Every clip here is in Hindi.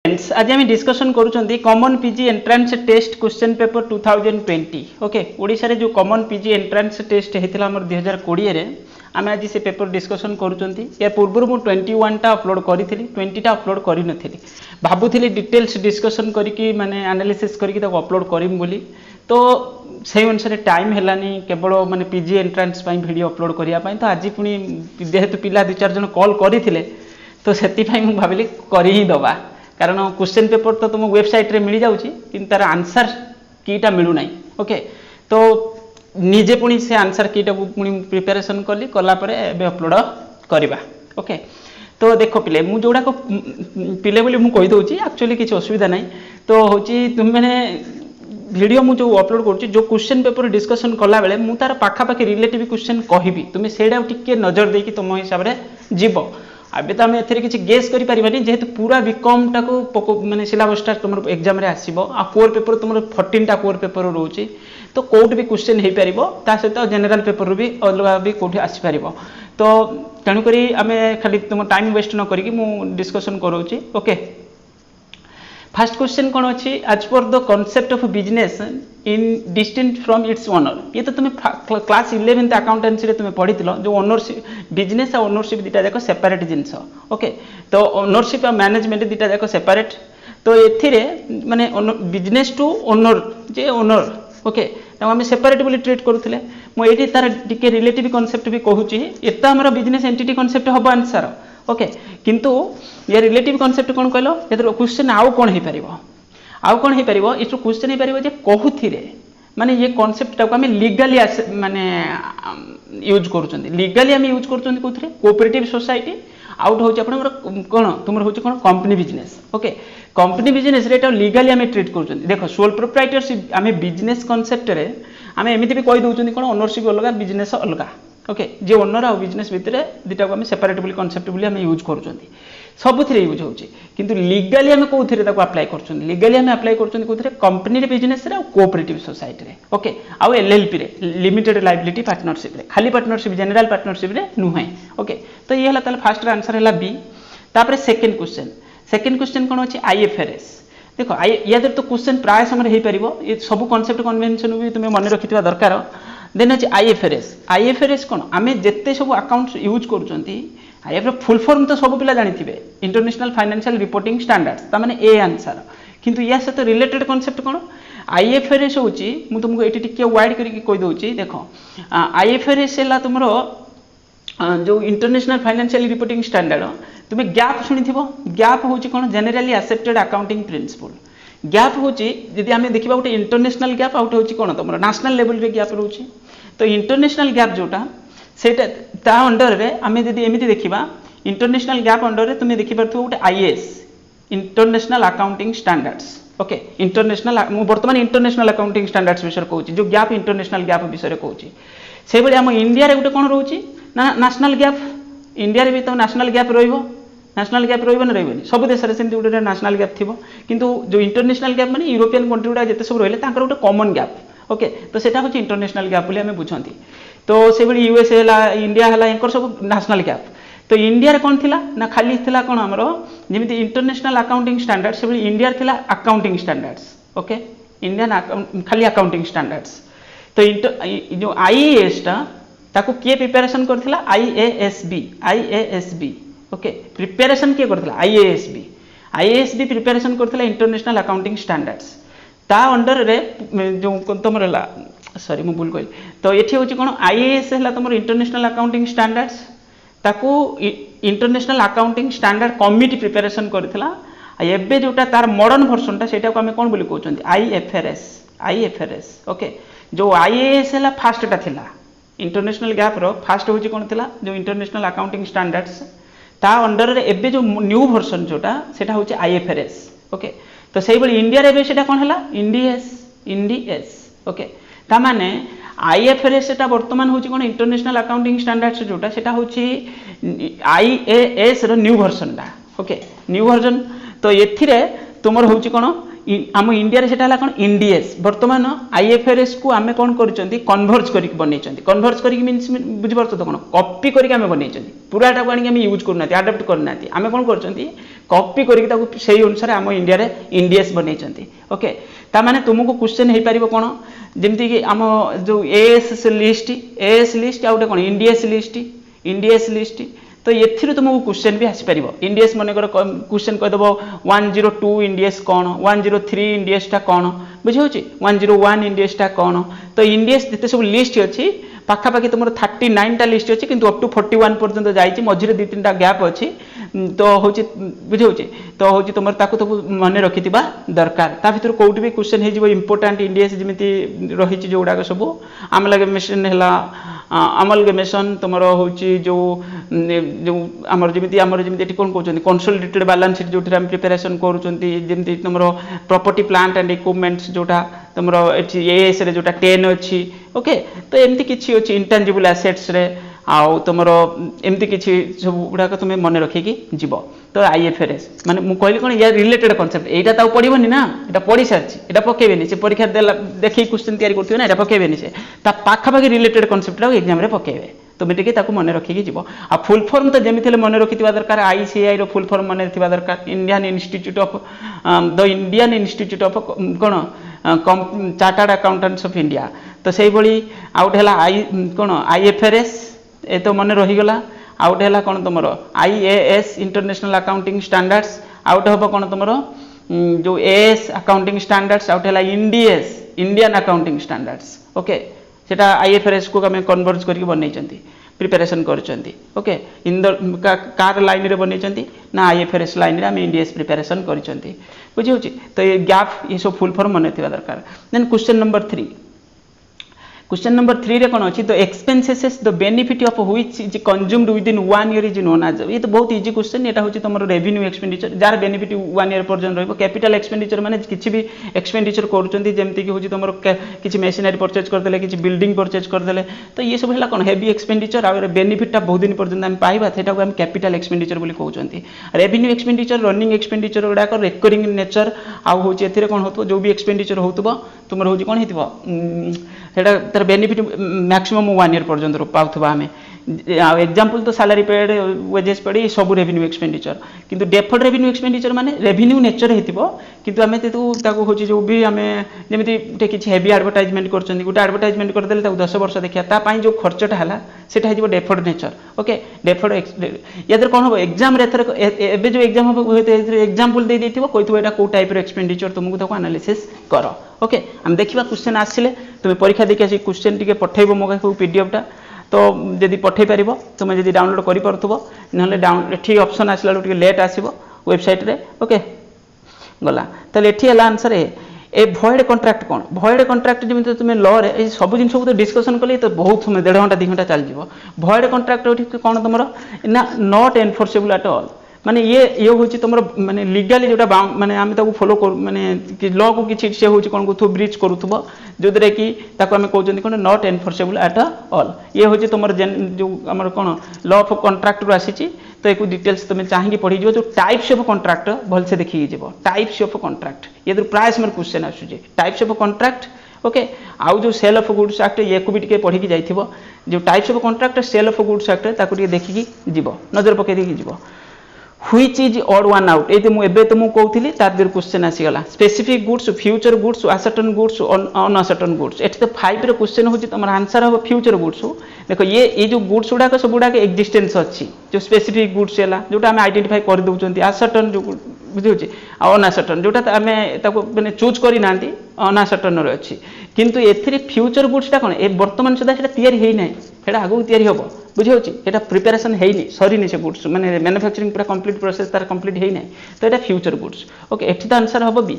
आज आम डिस्कसन करूँ common PG entrance test question paper 2020 okay Odisha रे जो कॉमन पीजी एंट्रांस टेस्ट होता है 2020 रे आम आज से पेपर डिस्कसन करूँ या पूर्व मुझे 21टा अपलोड करी 20टा अपलोड करी नथिली भाबुली डिटेल्स डिस्कसन करके माने एनालिसिस करके अपलोड करिम बोली तो से अनुसार टाइम हेलानी केवल माने पीजी एंट्रांस वीडियो अपलोड करने तो आज पुणी जेहेतु पिला 2-4 जन कॉल करते तो से भाविली कर ही दबा कारण क्वेश्चन पेपर तो तुम वेबसाइट रे मिल जाऊँगी कि तार आंसर कीटा मिलूना ओके तो निजे पुणी से आंसर कीटा को पुणी प्रिपेरेसन कली कलापर एवं अपलोड करवा ओके तो देख पिले मुझे जोड़ा पिले बोली मुझे कहीदे एक्चुअली किसी असुविधा ना तो हूँ तुम मैंने वीडियो मुझे जो अपलोड करुँच जो क्वेश्चन पेपर डिस्कसन कला बेले मुझे तार पाखापाखि रिलेटिव क्वेश्चन कहबी तुम्हें से टिके नजर देकी तुम हिसाब से जीव अबे तो आम एथेरे किसी गेस करि परिबानी जेहेतु पूरा बीकॉम टाको माने सिलेबसटा तुम एग्जाम रे आसीबो आ कोर पेपर तुम 14टा कोर पेपर रोचे तो कोट भी क्वेश्चन हो पारिबो ता सहित जनरल पेपर भी अलग भी कोठी आसी पारिबो तो तेणु करी आमे खाली तुम टाइम वेस्ट न करिकि मु डिस्कशन करोची ओके फर्स्ट क्वेश्चन कौन अच्छी as per the concept of business in distinct from its owner ये तो तुम्हें क्लास 11th अकाउंटेंसी रे तुम्हें पढ़ी जो ओनरशिप बिजनेस और ओनरशिप दुटा जाक सेपरेट जिनस ओके तो ओनरशिप और मैनेजमेंट दुटा जाक सेपरेट तो एथिरे माने बिजनेस टू ओनर जे ओनर ओके आम सेपरेट बोली ट्रीट करूँ मुझे तार टिके रिलेटिव कॉन्सेप्ट भी कहूँ एत आम बिजनेस एंटिटी कॉन्सेप्ट हम आंसर ओके किंतु ये रिलेटिव कॉन्सेप्ट कौन कहल ये क्वेश्चन आउ कौन हो पार आउ कौन हो पार ये क्वेश्चन हो पार कहूँ माने ये कॉन्सेप्ट टाको आम लीगली माने यूज करूँ लीगली आम यूज करूँ कौन कोऑपरेटिव सोसाइटी आउट हूँ आप कौन तुम हूँ कौन company business okay company business रे लीगली आम ट्रीट करूँ देख सोल प्रोप्राइटरशिप आम बिजनेस कॉन्सेप्ट रे आम एमती भी कही दौरान कौन ओनरशिप अलग बिजनेस अलग ओके जे ओनर आ बिजनेस भितर दुटा को आम सेपरेट बोली कॉन्सेप्ट बोली आम यूज करूँ सबुथिरे यूज होची किंतु लीगली आम कौन अप्लाई कर लीगली आम अप्लाई कर कंपनी बिजनेस रे कोऑपरेटिव सोसाइटी रे ओके आउ एलएलपी रे लिमिटेड लायबिलिटी पार्टनरशिप रे खाली पार्टनरशिप जनरल पार्टनरशिप रे नुहे ओके तो ये हला फर्स्ट आंसर है बी तापर सेकंड क्वेश्चन कौन अच्छी आईएफआरएस देखो या तो क्वेश्चन प्राय समय हो पार ये सब कॉन्सेप्ट कन्वेंशन भी तुम्हें मन रखि दरकार देन अच्छे आईएफआरएस कौन आम जिते सब अकाउंट यूज कर फुल फॉर्म तो सब पिला जानी इंटरनेशनल फाइनेंशियल रिपोर्टिंग स्टैंडर्ड्स तामाने ए आंसर किंतु या सहित रिलेटेड कॉन्सेप्ट कौन आईएफआरएस हूँ मुझे तुमको ये टिके वाइड करके कहीदे देख आईएफआरएस है तुम जो इंटरनेशनल फाइनेंशियल रिपोर्टिंग स्टैंडर्ड तुम्हें गैप शुणी गैप हूँ कौन generally accepted accounting principle gap हूँ जदि आम देखा गोटे इंटरनेशनल गैप आउट हूँ कौन तुम नेशनल लेवल रे गैप रोचे तो इंटरनेशनल गैप जोटा से अंडर रे आम जदि एमती देखा इंटरनेशनल गैप अंडर रे तुम्हें देखिपार गोटे IAS international accounting standards okay international बर्तमान इंटरनेशनल अकाउंटिंग स्टैंडर्ड्स विषय कहूँ जो गैप इंटरनेशनल गैप विषय कहूँ से भाई आम इंडिया गोटे कौन रोचे ना नेशनल गैप इंडिया भी तो नेशनल गैप नेशनल गैप रोना रोनी सब देश में गोटे नेशनल गैप थी किंतु जो इंटरनेशनल गैप माने यूरोपियन कंट्री गुड़ा जिते सब रही गोटे कॉमन गैप ओके तो सेटा हूँ इंटरनेशनल गैप बोली आम बुझती तो से यूएसए है इंडिया है सब नेशनल गैप तो इंडिया रे कौन थिला ना खाली थिला कौन आमर जमी इंटरनेशनल अकाउंटिंग स्टैंडर्ड से इंडिया थिला अकाउंटिंग स्टैंडर्ड्स ओके इंडियन खाली अकाउंटिंग स्टैंडर्ड्स तो जो आईएएस ताको किए प्रिपेरेसन करथिला आईएएसबी ओके प्रिपेरेसन किए करथिला आईएएसबी प्रिपेरेसन करथिला इंटरनेशनल अकाउंटिंग स्टैंडर्ड्स ता अंडर रे जो तुम रहा सॉरी मु भूल कहली तो ये हूँ कौन आईएएस है तुम इंटरनेशनल अकाउंटिंग स्टैंडर्ड्स ताको international accounting standard committee preparation करथिला एबे जोटा तार मॉडर्न वर्जनटा सेटा को आम कौन बोली कहउछंती आईएफआरएस ओके जो आईएएस है फास्टटा थिला इंटरनेशनल गैप रो फास्ट हूँ कौन थिला जो इंटरनेशनल अकाउंटिंग स्टैंडर्ड्स ता अंडर रे एबे जो न्यू वर्जन जोटा सेटा हूँ आईएफआरएस ओके तो से इंडिया रे सेटा कौन है इंडीएस ओके ता माने आईएफआरएस सेटा वर्तमान हूँ कौन इंटरनेशनल अकाउंटिंग स्टैंडर्ड्स जोटा सेटा हूँ आईएएस रो न्यू वर्जन टा ओके न्यू वर्जन तो एथिरे तुमर हूँ कौन आम इंडिया से कौन इंडीएस बर्तमान आईएफआरएस को आम कौन कर कन्भर्ज कर बनई कन्भर्ज कर मीनस बुझीपार तो कौन कॉपी करके आम बनई पूराटा को आम यूज करना आडप्ट करना आम कौन कर कॉपी करके से अनुसार आम इंडिया रे इंडीएस बनई ओके तामाने तुमको क्वेश्चन हो पार कौन जमती कि आम जो एएस लिस्ट आ कौन इंडीएस लिस्ट तो ये तुमको क्वेश्चन भी आसीपर इंडीएस मनकर क्वेश्चन कहीदेव 102 इंडीएस कौन 103 इंडीएसटा कौन बुझे 101 इंडीएसटा कौन तो इंडीएस जिते सब लिस्ट अच्छी पाखापाखि तुम 39टा लिस्ट अच्छी किंतु अप टू 41 पर्यंत जाइए मझे 2-3टा गैप अच्छी तो हूँ बुझे तो हूँ तुम ताको मन रखि दरकार ता भर कौट भी क्वेश्चन हो इंपोर्टाट इंडीएस जमी रही जो गुड़ाक सब आमलगमेशन है अमलगमेशन तुम हूँ जो जो आमर जमी कौन कहते कंसोलिडेटेड बैलेंस शीट जो प्रिपेरेसन करुँच तुम प्रॉपर्टी प्लांट एंड इक्विपमेंट्स जोटा तुम एएस रे जोटा 10 अच्छी ओके तो एमती किसी अच्छी इंटेंजिबल एसेट्स रे आउ तुम एमती किसी सब गुड़ाक तुम मन रखिकी जीव तो आईएफआरएस माने मु कहली कौन या रिलेटेड कॉन्सेप्ट एटा तो पढ़िबनी ना एटा पढ़ी सारछि एटा पकेबेनी से परीक्षा देला देखि क्वेश्चन तैयारी करथियो ना एटा पकेबेनी से ता पाखापाखि रिलेटेड कॉन्सेप्ट रा एग्जाम रे पकेबे तुम टिके ताकू मन रखिकी जीव आ फुल फॉर्म तो जेमिति मन रखिथिबा दरकार आईसीआई रो फुल फॉर्म मन थिबा दरकार Indian institute of the Indian institute of cone chartered accountants of India तो सेही भली आउट हैला आई कोन आईएफआरएस ए तो मन रहीगला आउट है कौन तुम आईएएस इंटरनेशनल अकाउंटिंग स्टैंडर्ड्स आउट हम कौन तुम जो एएस अकाउंटिंग स्टैंडर्ड्स आउट है Ind AS Indian accounting standards okay सेटा आईएफआरएस को आम कन्वर्ज करके बनई प्रिपेरेसन करछंती ओके इन द कार लाइन रे बनई ना आईएफआरएस लाइन रे आम इंडीएस प्रिपेरेसन करछंती बुझी होची तो ये गैप ये सब फुल फॉर्म मन थिबा दरकार then question number 3 question number 3 रे कौन अच्छी तो expenses the benefit of which is consumed within 1 year is known as ये तो बहुत इजी क्वेश्चन एटा होची तुम रेवेन्यू एक्सपेंडिचर जार बेनिफिट 1 ईयर पर्यंत रहइबो कैपिटल एक्सपेंडिचर माने किछि भी एक्सपेंडिचर करूचंती जेमति कि होची तुम किछि मशीनरी परचेज कर देले किछि बिल्डिंग परचेज कर देले तो ये सब हला कोन हेवी एक्सपेंडिचर आ बेनिफिटटा बहुत दिन पर्यंत हम पाइबा सेटा को हम कैपिटल एक्सपेंडिचर बोली कहउचंती रेवेन्यू एक्सपेंडिचर रनिंग एक्सपेंडिचर गुडा को रिकरिंग नेचर आ होची एथिरे कोन होतो जो भी एक्सपेंडिचर होतबो तुमर होची कोन हेतिबो सेटा तर बेनिफिट मैक्सिमम 1 ईयर पर्यंत पाउथबा आमे एग्जांपल तो सैलरी पेड वेजेस पेड सब रेवेन्यू एक्सपेंडिचर किंतु डेफर्ड रेवेन्यू एक्सपेंडिचर माने रेवेन्यू नेचर हेतिबो किंतु आमे ताको होची जो भी आमे जेमिति गुटे किछि हेवी एडवर्टाइजमेंट करचंदी गुटे एडवर्टाइजमेंट कर देले ताको 10 वर्ष देखिया ता पई जो खर्चटा हला सेटा हेतिबो डेफर्ड नेचर ओके डेफर्ड यादर कोन हो एग्जाम रे थर एबे जो एग्जाम हो एग्जांपल दे देथिबो कोइथबो एटा को टाइप रो एक्सपेंडिचर तुमको ताको एनालिसिस करो ओके हम देखिबा क्वेश्चन आसिले तुम परीक्षा देखि आसी क्वेश्चन टिके पठेइबो मोगा को पीडीएफ टा तो जदि पठेइ पारिबो तुम जदि डाउनलोड करि परथबो नहले डाउन एठी ऑप्शन आसिला टिके लेट आसीबो वेबसाइट रे ओके गला तले एठी हला आंसर ए भॉइड कॉन्ट्रैक्ट कौन भॉइड कॉन्ट्रैक्ट जमी तुम लॉ रे सब जिन सब तो डिस्कशन कले तो बहुत समय 1.5 घंटा 2 घंटा चल जीवो भॉइड कॉन्ट्रैक्ट कौन तुम ना नॉट एनफोर्सेबल एट ऑल माने ये होची तुमर माने लीगली जोटा माने आम ताको फॉलो कर माने लॉ को किछि से होची कोन को ब्रीच करूथबो जोदरे कि ताको आमे कहउचंदी कोन नॉट एनफोर्सेबल एट ऑल ये होची तुमर जो हमर कोन लॉ ऑफ कॉन्ट्रैक्ट रो आसीची तो एको डिटेल्स तुम चाहिए पढ़ी जो टाइप्स ऑफ कॉन्ट्रैक्ट भल से देखि जीवो टाइप्स ऑफ कॉन्ट्रैक्ट ये तो प्राय समय क्वेश्चन आसुची टाइप्स ऑफ कॉन्ट्रैक्ट ओके आउ जो सेल ऑफ गुड्स एक्ट ये को भी टिके पढ़ी जाइथिबो जो types of contract sale of goods act ताको टिके देखि जीवो नजर पके देखि जीवो which is odd one out ये मु एबे तुमको कहउथिली तार देर क्वेश्चन आसी गला specific goods future goods ascertain goods uncertain goods एठी तो 5 रे क्वेश्चन होची तमर आंसर हो फ्यूचर गुड्स देखो ये जो गुड्स गुडा सब गुडा के एक्जिस्टेंस अछि जो स्पेसिफिक गुड्स हैला जोटा हम आइडेंटिफाई कर दउचंती असर्टेन जो बुझियोची अनअसर्टेन जोटा आमे ताको माने चूज करि नांती अनअसर्टेन रे अछि किंतु एथिरे फ्यूचर गुड्स ता कोन ए वर्तमान सुधा सेटा तयारी हेइ नै सेटा आगु तयारी होबो बुझियोची एटा प्रिपरेशन हेइनी सरीनी से गुड्स माने मैन्युफैक्चरिंग पूरा कंप्लीट प्रोसेस तार कंप्लीट हेइ नै तो एटा फ्यूचर गुड्स ओके एठी तो आंसर होबो बी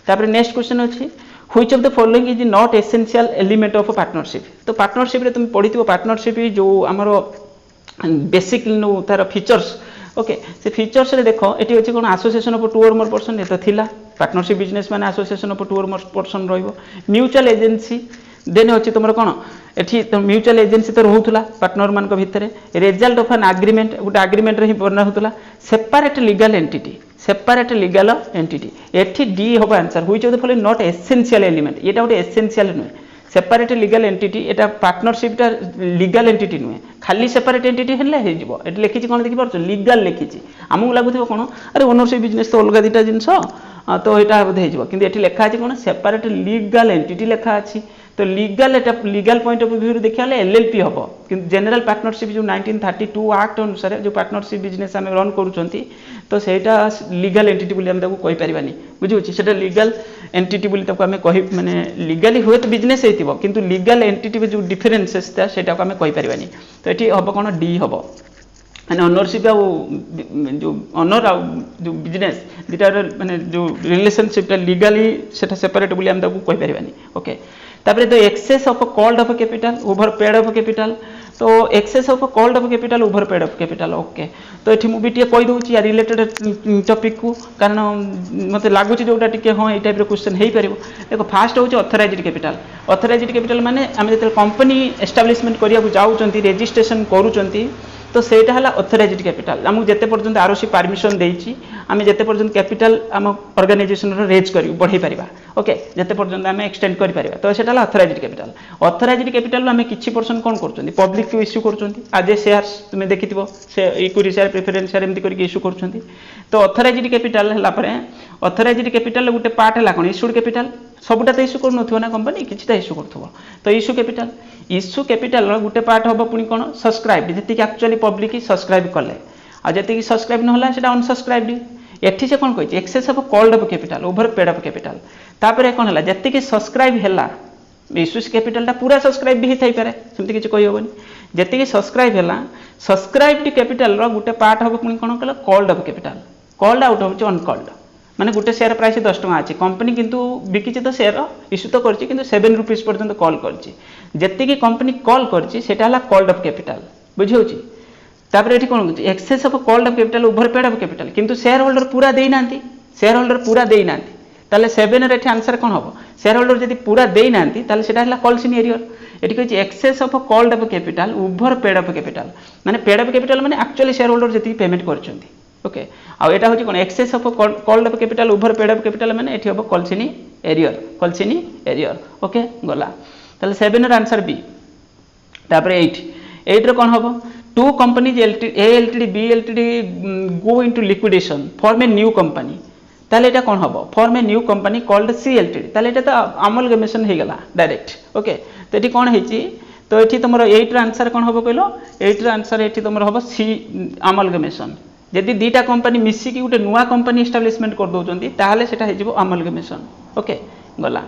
तापर नेक्स्ट क्वेश्चन अछि which of the following is not essential element of partnership तो पार्टनरशिप रे तुम पढिथिबो पार्टनरशिप जो हमरो बेसिक नो तार फीचर्स ओके से फीचर्स रे देखो एठी अछि कोन association of 2 or more person ए तो थिला पार्टनरशिप बिजनेस माने association of 2 or more person रहइबो म्यूचुअल एजेंसी देन अच्छे तुम कौन एठी म्यूचुअल एजेंसी तो रोला पार्टनर मान भितर रिजल्ट ऑफ एन एग्रीमेंट गोटे एग्रीमेंट रे बना होता सेपरेट लीगल एंटिटी एठी डी हम answer which of the following not essential element ये गोटे एसेंशियल नुहे सेपरेट लीगल एंटिटी एटा पार्टनरशिप टा लीगल एंटिटी नुहे खाली सेपरेट एंटिटी हेले हे जिवो एट लिखिछि कोन देखि परछ लीगल लिखिछि हमहु लागुथिबो कोन अरे ओनरशिप बिजनेस तो अलग दिटा जिंस तो एटा बोधे जिवो किंतु एठी लेखा अछि कोन सेपरेट लीगल एंटिटी लेखा अछि तो legal Etah legal point of view देखिया एलएलपी हबो किंतु जनरल पार्टनरशिप जो 1932 एक्ट अनुसार जो पार्टनरशिप बिजनेस आम रन करूछंती तो सेटा लीगल एंटिटी बोली हम ताको कहि परिबानी बुझिउछि सेटा लीगल एंटिटी बोली ताको हम कहि माने लीगली हुए तो बिजनेस हेतिबो किंतु लीगल एंटिटी जो डिफरेंसेस था सेटा को हम कहि परिबानी तो एठी हबो कोन डी हबो माने ओनरशिप जो ओनर जो बिजनेस दुटार माने जो रिलेशनशिप लीगली सेटा सेपरेट बोली हम ताको कहि परिबानी ओके तापर तो excess of called of capital over paid of capital तो excess of called of capital over paid of capital okay तो ये मुझे टे कही दूसरी या रिलेटेड टॉपिक को कारण मत लगुच जोटा टी हाँ ये टाइप क्वेश्चन हो पार देखो फास्ट हूँ ऑथराइज्ड कैपिटल माने आम जो कंपनी एस्टाब्लिशमेंट करने जाऊँच रेजिस्ट्रेशन करूँ तो सेटा है ऑथराइज्ड कैपिटल आमको जिते पर्यंत आरओसी परमिशन देछि आम जिते पर्यंत कैपिटल आम ऑर्गेनाइजेशन रेज कर बढ़ई पारिबा ओके जिते पर्यंत आम एक्सटेंड कर पारिबा तो सेटा ऑथराइज्ड कैपिटल आम किछि परसेंट कोन करछन्ती पब्लिक को इश्यू करछन्ती आज ए शेयर्स तुम देखिथिबो से इक्विटी शेयर प्रेफरेंस शेयर एमती करके इश्यू करछन्ती तो ऑथराइज्ड कैपिटल हला परे ऑथराइज्ड कैपिटल गोटे पार्ट है कौन इश्यूड कैपिटल सबुटा तो इश्यू कर ना कंपनी किसी तो इश्यू कर तो इश्यू कैपिटल गोटे पार्ट हम पुणी कौन सब्सक्राइब जी एक्चुअली पब्लिक सब्सक्राइब कले आजी सब्सक्राइब ना से अनसब्सक्राइब एठी से कौन कही excess of called of capital over paid of capital तापर कौन है जी सब्सक्राइब है इश्यू कैपिटल पूरा सब्सक्राइब भी होता है सेमती किसी कही हेनी जी सब्सक्राइब है सब्सक्राइब कैपिटल गोटे पार्ट हम पुणी कौन कल called of capital called out हूँ अनकॉल्ड माने गोटे शेयर प्राइस 10 टका अच्छे कंपनी किंतु बिकिछि तो शेयर इश्यू तो करछि किंतु 7 रुपीस पर्यंत कॉल करछि जेतिकी कंपनी कॉल करछि सेटा हला कॉल्ड ऑफ कैपिटल बुझि होछि तापर एठी कोन होछि excess of called of capital over paid of capital किंतु शेयर होल्डर पूरा देई नांती ताले 7 रे एठी आंसर कोन हबो शेयर होल्डर जदि पूरा देई नांती ताले सेटा हला कॉल्सिन एरियर एठी कहछि excess of called of capital over paid of capital माने पेड ऑफ कैपिटल माने एक्चुअली शेयर होल्डर जति पेमेंट करछन्ती ओके आउ एटा होची कोन excess of called of capital over paid of capital माने एठी हबो कॉल्सिनी एरियर ओके गला ताले 7 र आंसर बी तापर 8 रो कोन हबो two companies A LTD B LTD go into liquidation form a new company ताले एटा कोन हबो form a new company called C LTD ताले एटा तो अमलगमेशन हे गला डायरेक्ट ओके तो एठी कोन हेची तो एठी तमरो 8 र आंसर कोन हबो कहलो 8 र आंसर एठी तमरो हबो सी अमलगमेशन जदि दीटा कंपनी मिसिकी गोटे नुआ कंपनी एस्टाब्लिशमेंट कर दउचंती ताहाले सेटा हे जिवो अमलगमेशन ओके गला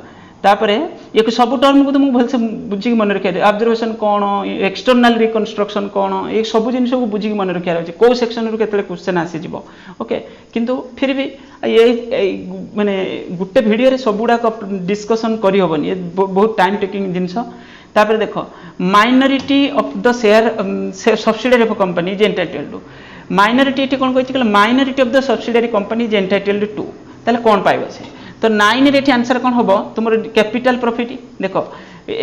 तापरे ये सब टर्म को तो मु भलसे बुझी मन रखिया ऑब्जर्वेशन कोन एक्सटर्नल रिकंस्ट्रक्शन कोन ये सब जिनिस को बुझी मन रखिया रहछि को सेक्शन रु केतले क्वेश्चन आसी जिवो ओके किंतु फिर भी ये माने गुटे वीडियो रे सबुडा डिस्कशन करि होबनी ये बहुत टाइम टेकिंग जिनिस तापरे देखो minority of the share subsidiary of company is entitled to minority एटी कोन कहछि minority of the subsidiary company is entitled to ताले कोन पाइबो से तो 9 रे एटी आंसर कोन होबो तुमर कैपिटल प्रॉफिट देखो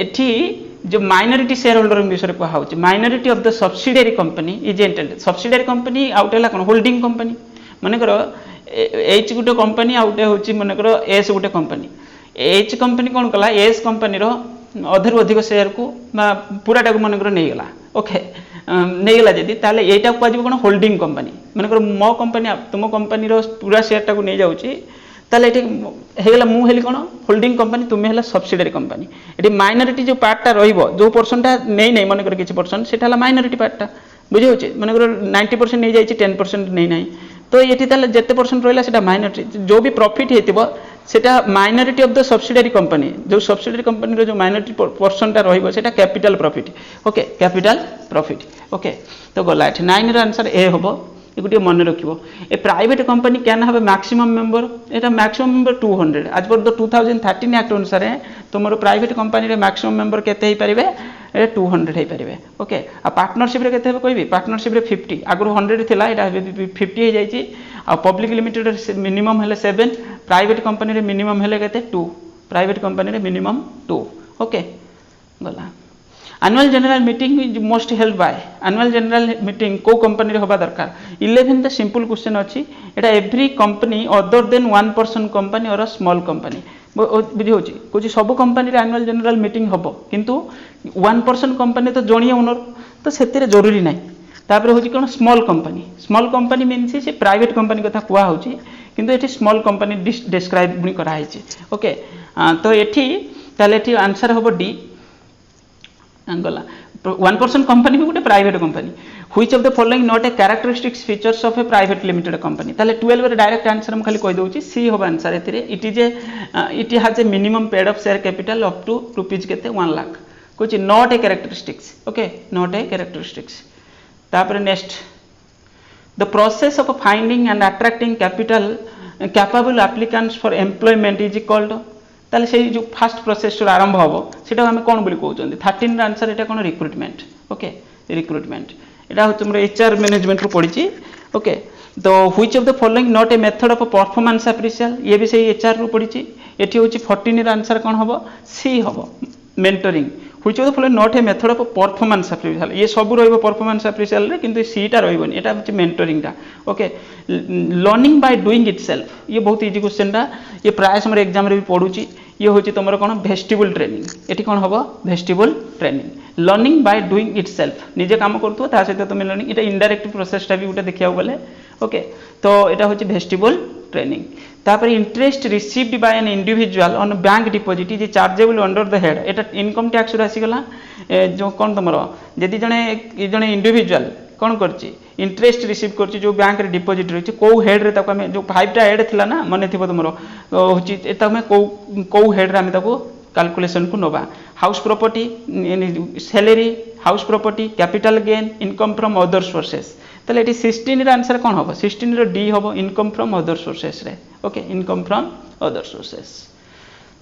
एटी जो माइनॉरिटी शेयर होल्डर विषय को हाउछि minority of the subsidiary company is entitled subsidiary company आउट हला कोन होल्डिंग कंपनी माने करो एच गुटे कंपनी आउटे होछि माने करो एस गुटे कंपनी एच कंपनी कोन कला एस कंपनी रो अधेरु अधिक शेयर को पूराटा को मन कर नहीं गला ओके नहीं गला जदी ताले एटा को आजिबो कोन होल्डिंग कंपनी मन कर मो कंपनी तुम कंपनी रो पूरा शेयर टा को नहीं जाउची ताले एठी हेगला मु हेली कोन होल्डिंग कंपनी तुमे हला सब्सिडियरी कंपनी एठी माइनॉरिटी जो पार्ट टा रहइबो जो परसेंट टा नहीं मन कर किछि परसेंट सेटा हला माइनॉरिटी पार्ट टा बुझि होची मन कर 90% नहीं जाइछि 10% नहीं तो ये ताले जेते परसेंट रहला सेटा माइनॉरिटी जो भी प्रॉफिट हेतिबो सेटा minority of the subsidiary company जो सब्सिडियरी कंपनी रो जो माइनॉरिटी परसेंट रहइबो सेटा capital profit okay capital profit okay तो गला 9 र आंसर ए होबो ये गोटे मन रखिबो a private company can have maximum member एटा मैक्सिमम मेंबर 200 आज पर द 2013 एक्ट अनुसार तुमरो प्राइवेट कंपनी रे मैक्सिमम मेंबर केते हे परिबे 200 हे परिबे ओके आ पार्टनरशिप रे केते हे कहबी पार्टनरशिप रे 50 आगु 100 थिला एटा 50 हे जाईची आ पब्लिक लिमिटेड रे मिनिमम हेले 7 प्राइवेट कंपनी रे मिनिमम हेले केते 2 प्राइवेट कंपनी रे मिनिमम 2 ओके गला annual general meeting is most held by annual general meeting को कंपनी रे होबा दरकार 11 द सिंपल क्वेश्चन अछि एटा every company other than 1% company और स्मॉल कंपनी बुझी होची कुछ सब कंपनी रे एनुअल जनरल मीटिंग हबो किंतु 1% कंपनी तो जोनिए ओनर तो सेतिरे जरूरी नाही तापर होची कोन स्मॉल कंपनी मीन्स से प्राइवेट कंपनी कथा कुआ होची किंतु एठी स्मॉल कंपनी डिस्क्राइब बुनी करा हैची ओके तो एठी ताले एठी आंसर हबो डी गला 1% कंपनी भी गोटे private company which of the following not a characteristics features of A private limited company ताले 12 रे डायरेक्ट आंसर हम खाली कहि दोची सी होबा आंसर एथिरे it has a minimum paid of share capital up to rupees केते 1 लाख कुछ not a characteristics okay not a characteristics तापर next the process of finding and attracting capital capable applicants for employment is called ताले से जो फर्स्ट प्रोसेस जो आरंभ होबो सेटा हम कोन बोली कहउचंदी 13 रा आंसर एटा कोन रिक्रूटमेंट ओके रिक्रूटमेंट एटा हो तुमरे एचआर मैनेजमेंट रो पडिची ओके तो which of the following not a method of performance appraisal ये भी सही एचआर रो पडिची एठी होची 14 रा आंसर कोन होबो सी होबो mentoring which of the following not a method of performance appraisal ये सब रहइबो परफॉर्मेंस अप्रेशियल रे किंतु सी टा रहइबोनी एटा होची मेंटरिंग टा okay learning by doing itself ये बहुत इजी क्वेश्चन टा ये प्राय समय एग्जाम रे भी पडुची ये होची तुमरो कोन वेस्टिबल ट्रेनिंग एठी कोन होबो vestibule training learning by doing itself निजे काम करतो ता सहित तुम लर्निंग एटा इनडायरेक्ट प्रोसेस टा भी उटा देखिया गले ओके तो एटा होची वेस्टिबल ट्रेनिंग तापर interest received by an individual on bank deposit is chargeable under the head Etah income tax रे आसी गला जो कोन तुमरो जदी जने इंडिविजुअल कोन करची इंटरेस्ट रिसीव करची जो बैंक रे डिपॉजिट रही को हेड रे ताको हम जो 5 टा हेड थिला ना मने थिबो तुमरो होची एता हम को हेड रे हम ताको कैलकुलेशन को नोबा house property salary house property capital gain income from other sources तले एटी 16 रे आंसर कोन होबो 16 रे डी होबो इनकम फ्रॉम अदर सोर्सेस रे okay income from other sources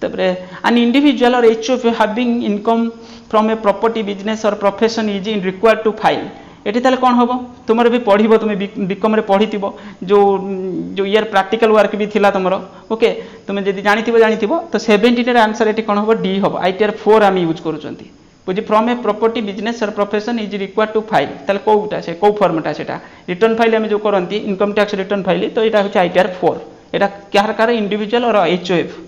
तबरे एन इंडिविजुअल और HUF having income from a property business और profession is in required to file एटी ताले कोन होबो तुमर भी पढिबो तुमे बीकॉम रे पढितिबो जो ईयर प्रैक्टिकल वर्क भी थिला तुमरो ओके तुमे जदी जानिथिबो तो 17 रे आंसर एटी कोन होबो डी होबो आईटीआर 4 हम यूज करूचंती बुझी फ्रॉम ए प्रॉपर्टी बिजनेस और profession is required to file ताले कोउटा से को फॉर्मेटा सेटा रिटर्न फाइल हम जो करंती इनकम टैक्स रिटर्न फाइल तो एटा होची आईटीआर 4 एटा क्यार कार इंडिविजुअल और एचओएफ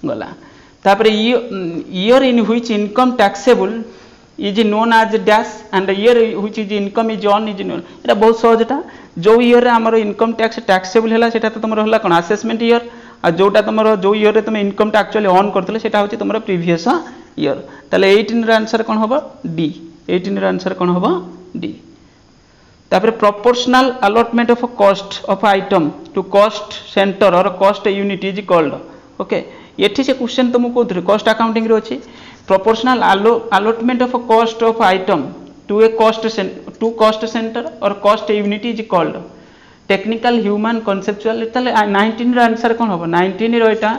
गला तापर year in which income taxable is known as dash and year which is income is on is known एटा बहुत सहजटा जो ईयर रे हमर इनकम टैक्स टैक्सेबल हैला सेटा तो तुमरो हला कोन असेसमेंट ईयर आ जोटा तुमरो जो ईयर रे तुम इनकम टा एक्चुअली ऑन करथले सेटा होची तुमरो प्रीवियस ईयर ताले 18 रे आंसर कोन होबो डी 18 रे आंसर कोन होबो डी तापर proportional allotment of cost of item to cost centre or cost unit is called okay एठी से क्वेश्चन तुम कोथरे कॉस्ट अकाउंटिंग रे अछि proportional allotment of a cost of item to a cost center or cost unit is called technical human conceptual तले 19 रे आंसर कोन होबो 19 रे एटा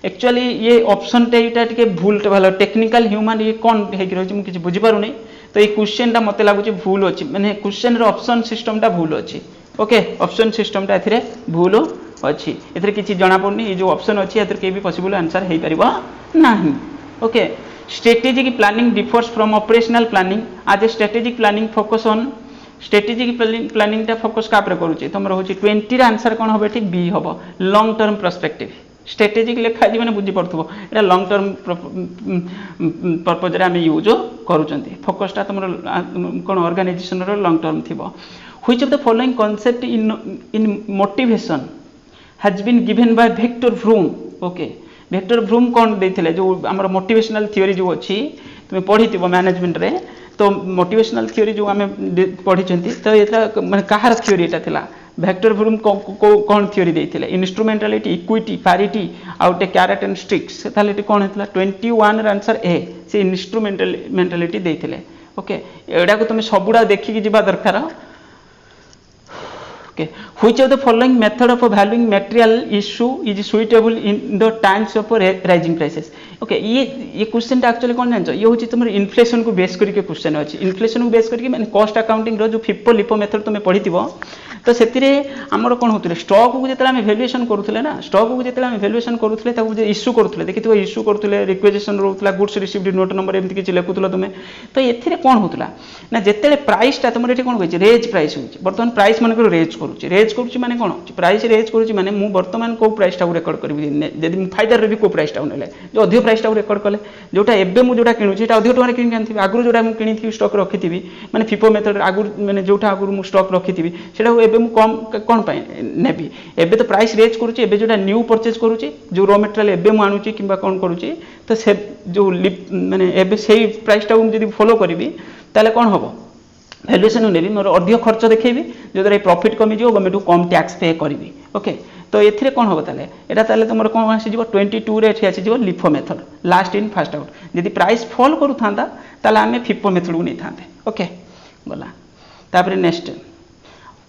एक्चुअली ये ऑप्शन टे एटा टिके भूल टे भालो टेक्निकल ह्यूमन ये कोन हे कि रहछि मु किछ बुझि पारु नै तो ये क्वेश्चन टा मते लागु छि भूल अछि माने क्वेश्चन रे ऑप्शन सिस्टम टा भूल अछि ओके ऑप्शन सिस्टम टा एथिरे भूल अछि एथिरे किछि जणा पड़नी ये जो ऑप्शन अछि एथिरे के भी पॉसिबल आंसर हे परिबो नाही okay strategic planning differs from operational planning as a strategic planning focus on strategic planning टा फोकस का पर करूची तमरो होची 20 रा आंसर कोन होबे ठीक बी होबो लॉन्ग टर्म पर्सपेक्टिव स्ट्रेटेजिक लेखा जी माने बुझी पड़थबो एटा लॉन्ग टर्म पर्पज रे हम यूज करूचंती फोकस टा तमरो कोन ऑर्गेनाइजेशन रो लॉन्ग टर्म थिबो which of the following concept in motivation has been given by Victor Vroom okay Victor Vroom कौन देथिले जो हमर मोटिवेशनल थ्योरी जो अछि तुमे पढितिबो मैनेजमेंट रे तो मोटिवेशनल थ्योरी जो हमें पढिचंती तो एटा माने कहार थ्योरी एटा थिला विक्टर ब्रूम कौन थ्योरी देथिले इंस्ट्रूमेंटालिटी इक्विटी पैरिटी आउट ए कैरेट एंड स्टिक्स ताले एटी कोन हेतला 21 रा आंसर ए से इंस्ट्रूमेंटालिटी देथिले ओके एडा को तुमे सबुडा देखि कि जिबा दरकार okay Which of the following method of valuing material issue is suitable in the times of rising prices? Okay ये क्वेश्चन एक्चुअली कौन जान ये हूँ तुम इनफ्लेशन को बेस करके क्वेश्चन अच्छी इनफ्लेशन को बेस करके मैंने कॉस्ट अकाउंटिंग जो फिफो लिपो मेथड तुम पढ़ी तो से आमर कौन होते स्टॉक को जो आम भैल्युएसन करूँ ना स्टॉक को जो आम भैल्युएसन करूँ इश्यू करूँ देखिए इश्यू करूँ रिक्वेजिशन रोला गुड्स रिसीव्ड नोट नंबर एमती किसी लिखुल तुम्हें तो ये कौन होता ना जिते प्राइसटा तुम ये कौन हो रेज प्राइस हो बर्तमान प्राइस मन रेज करुच्ची माने कौन प्राइस रेज करुच्ची माने मु बर्तमान को प्राइसटा रेकर्ड करी जब फायदार भी को प्राइसटा ना जो अधिक प्राइसटा रेकर्ड कले जोटा एबे मु जोटा किणुची एटा अधिक टଙ୍କା किन आनथि आगु जोटा मु किनिथि स्टॉक रखिथिबि माने फिफो मेथड आगु माने जोटा आगु मु स्टॉक रखिथिबि सेटा एबे मु कम कोन पाए नेबी एबे तो प्राइस रेज करूची एबे जोटा न्यू परचेज करूची जो रॉ मटेरियल एबे मु आनुची किबा कोन करूची तो से जो माने एबे सेही प्राइसटा मु जदी फॉलो करबी ताले कोन हबो भैल्युएसन नेबी मोर अधिक खर्च देखेबी जो द्वारा प्रॉफिट कमी जो गवर्नमेंट को कम टैक्स पे करी ओके तो ये कौन हम ताले एटा ताले तुम कौन आसीज 22 रे आसीज LIFO method last in first out जदि प्राइस फॉल करू थांदा ताले आमे फिफो मेथड को नहीं थांते ओके गला तापर next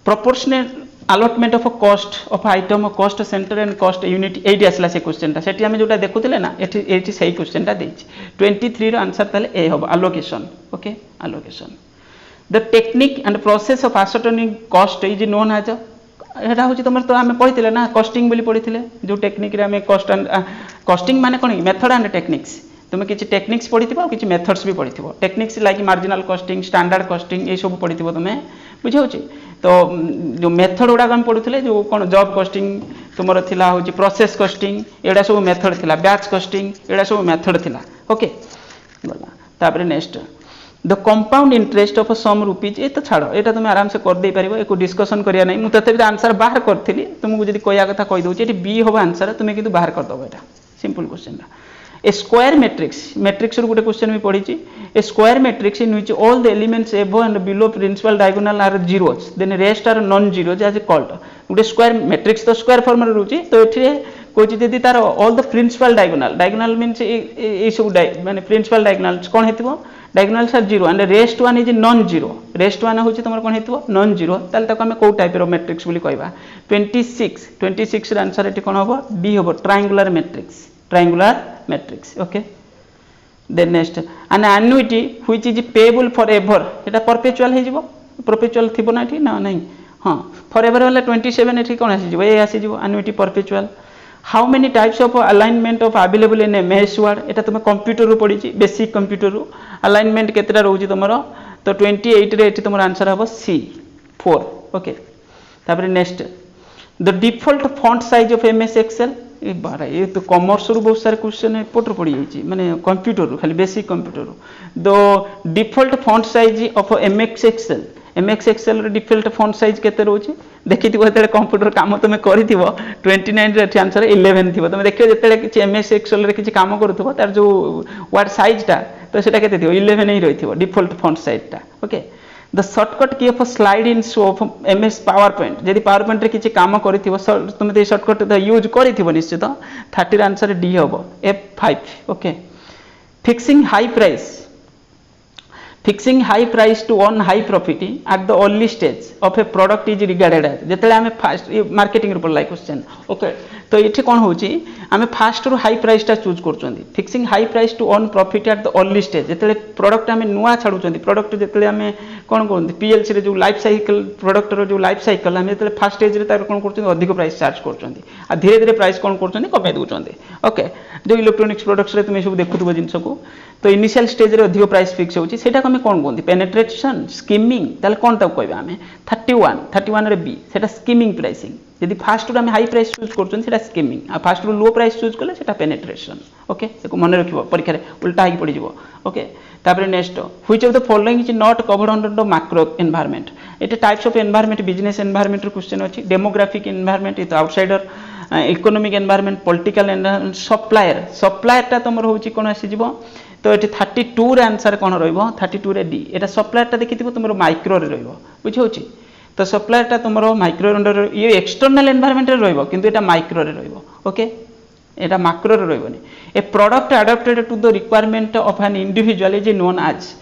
proportional allotment of cost of item cost centre and cost unit eighty आसला से क्वेश्चनटा सेठी आमे जोटा देखुतले ना एटी सही क्वेश्चनटा देछि 23 रो आंसर ताले ए हो allocation okay allocation the technique and process of ascertaining cost is known as एटा हूँ तुम तो आम पढ़ी ना कस्टिंग बोली पढ़ी जो टेक्निक रे आम कस्ट एंड कस्टिंग माने कौन मेथड एंड टेक्निक्स तुम किसी टेक्निक्स पढ़ी किसी मेथड्स भी पढ़ी techniques like marginal casting standard casting ये सब पढ़ी तुम्हें बुझे तो जो मेथड गुड़ाक आम पढ़ुले जो कौन जॉब कस्टिंग तुम हूँ प्रोसेस कस्टिंग एड़ा सब मेथड थिला बैच कस्टिंग एड़ा सब मेथड थिला ओके गला तापर next the compound interest of sum rupees ये तो छाड़ ये तुम आराम से कर दे पार एक डिस्कसन करिया नहीं मुझे तथे आंसर बाहर करी तुमको जब कह कथा कही दूसरी ये बी हम आंसर तुम्हें किंतु बाहर करदेव यहाँ simple question a square matrix गोटे क्वेश्चन भी पढ़ी a square matrix in which all the elements above and below principal diagonal are zeros then rest are non zeros is called गोटे स्क्वायर मैट्रिक्स तो स्क्वायर फॉर्म रे रोची तो ये कौन जदि तार all the principal diagonal means ये सब माने प्रिंसिपल डायगोनल्स कौन हेतिबो diagonals are zero and rest one is non zero rest one हूँ तुम कौन हेतिबो नॉन जीरो ताले ताको आमे को टाइप रो मैट्रिक्स बोली कहबा 26 रे आंसर एटी कोन होबो डी होबो triangular matrix okay then next an annuity which is payable forever एटा परपेचुअल हे जिवो परपेचुअल थिबो ना एटी ना नहीं हां फॉर एवर वाला 27 एटी कोन आसी जिवो ए आसी जिवो annuity perpetual how many types of alignment of available in MS Word एटा तुम कंप्यूटर रू पढ़ी बेसिक कंप्यूटर रू अलाइनमेंट केतेटा रहउची तुमरो तो 28 रे एटी तुमरो आंसर हबो सी 4 ओके तापर next the default font size of MS Excel ये बारा ये तो कॉमर्स रू बहुत सारे क्वेश्चन एपटर पड़ी जाइए माने कंप्यूटर रू खाली बेसिक कंप्यूटर रू the default font size of MS Excel default font size केते रहउची देखिथिबो जेते कंप्यूटर काम तुम करिथिबो 29 रे आंसर 11 थिबो तुम देखियो जेते किछि एमएस एक्सेल रे किछि काम करूथिबो तार जो वर्ड साइजटा तो सेटा केते थिबो 11 ही रहिथिबो डिफॉल्ट फॉन्ट साइजटा okay the shortcut key of slide in show of MS PowerPoint यदि पावर पॉइंट रे किछि काम करिथिबो तुम तो शॉर्टकट तो यूज करिथिबो निश्चित 30 रे आंसर डी होबो F5 okay Fixing high price to earn high profit at the early stage of a product is regarded as जेतेले आमे फास्ट मार्केटिंग रे पड़ला क्वेश्चन ओके तो ये कौन होची आमे फास्ट रू हाई प्राइस टा चूज करचोंदी fixing high price to earn profit at the early stage जेतेले प्रोडक्ट आमे नुआ छाडुचोंदी प्रोडक्ट जेतेले आमे कोन कोन पीएलसी रे जो लाइफ साइकिल प्रोडक्ट रो जो लाइफ साइकिल आमे जेतेले फर्स्ट स्टेज रे तार कोन करचोंदी अधिक प्राइस चार्ज करचोंदी आ धीरे धीरे प्राइस कोन करचोंदी कमे दोचोंदी ओके जो इलेक्ट्रॉनिक्स प्रोडक्ट्स रे तुमे सब देखुथबो जिंस को तो इनिशियल स्टेज रे अधिक प्राइस फिक्स होची सेटा कमे कोन कोंदी पेनिट्रेशन स्कीमिंग ताले कोन ता कहबा आमे 31 रे बी सेटा स्कीमिंग प्राइसिंग यदि फास्ट रू आमे हाई प्राइस चूज करचोंदी सेटा स्कीमिंग आ फास्ट रू लो प्राइस चूज करले सेटा पेनिट्रेशन ओके एको मन रखिबो परीक्षा रे उल्टा ही पड़ी जिवो ओके तापर next which of the following is not covered under the macro environment एटा types of environment business environment रो क्वेश्चन अछि demographic environment is outsider economic environment political environment supplier ता तमर होची कोन आसी जिवो तो ये 32 रे आंसर कौन रहिबो 32 रे डी एटा सप्लायर टा देखिथिबो तुमरो माइक्रो रे रहिबो बुझी होची तो सप्लायर टा तुमरो माइक्रो अंडर ये एक्सटर्नल एनवायरनमेंट रे रहिबो किंतु एटा माइक्रो रे रहिबो ओके एटा मैक्रो रे रहिबोनी a product adopted to the requirement of an individual is known as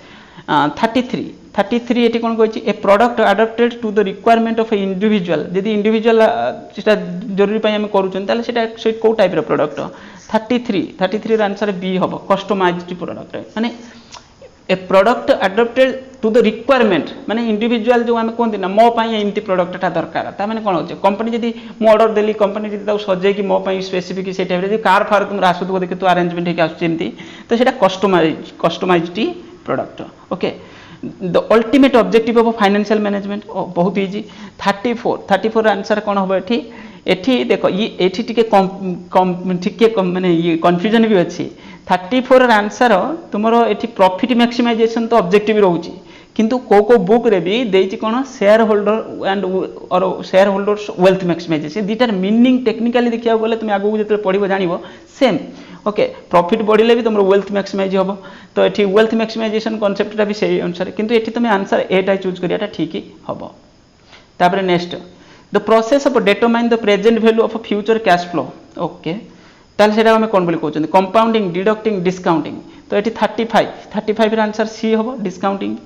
33 33 एटी कौन कही a product adopted to the requirement of a individual जदि इंडिविजुअल सेटा जरूरी पई हम करूछन ताले सेटा को टाइप रो प्रोडक्ट 33 र आंसर बी हबो कस्टमाइज्ड प्रोडक्ट माने a product adopted to the requirement माने इंडिविजुअल जो आम कहते ना मो पाई एमती प्रोडक्टा दरकार ता माने कोन होचे कंपनी जदी मु ऑर्डर देली कंपनी जदी ताऊ सजे कि मो पाई स्पेसिफिक से टाइप रे कार फार तुम आसुतो देखि तो अरेंजमेंट हे आसु एमती तो सेटा customized product okay the ultimate objective of financial management बहुत इजी 34 आंसर कौन हम एठी देखो ये एठी टिके माने ये कन्फ्यूजन भी अच्छी 34 आंसर तुमर एठी प्रॉफिट मैक्सिमाइजेशन तो ऑब्जेक्टिव रहउची किंतु को बुक रे भी देछि कोन share holder and or share holders wealth maximisation दीटार मीनिंग टेक्निकली देखिया गले तुम आगु जते पढिबो जानिबो सेम ओके प्रॉफिट बढ़िले भी तुम वेल्थ मैक्सिमाइज हम तो ये वेल्थ मैक्सिमाइजेशन कॉन्सेप्टटा भी सही अनुसार किंतु एठी तुम आंसर एटा चूज करियाटा ठीक ही हम तापर next the process of determine the present value of future cash flow okay ताल सेटा हम कोन बोली कहउछन कंपाउंडिंग डिडक्टिंग डिस्काउंटिंग तो एठी 35 र आंसर सी हम डिस्काउंटिंग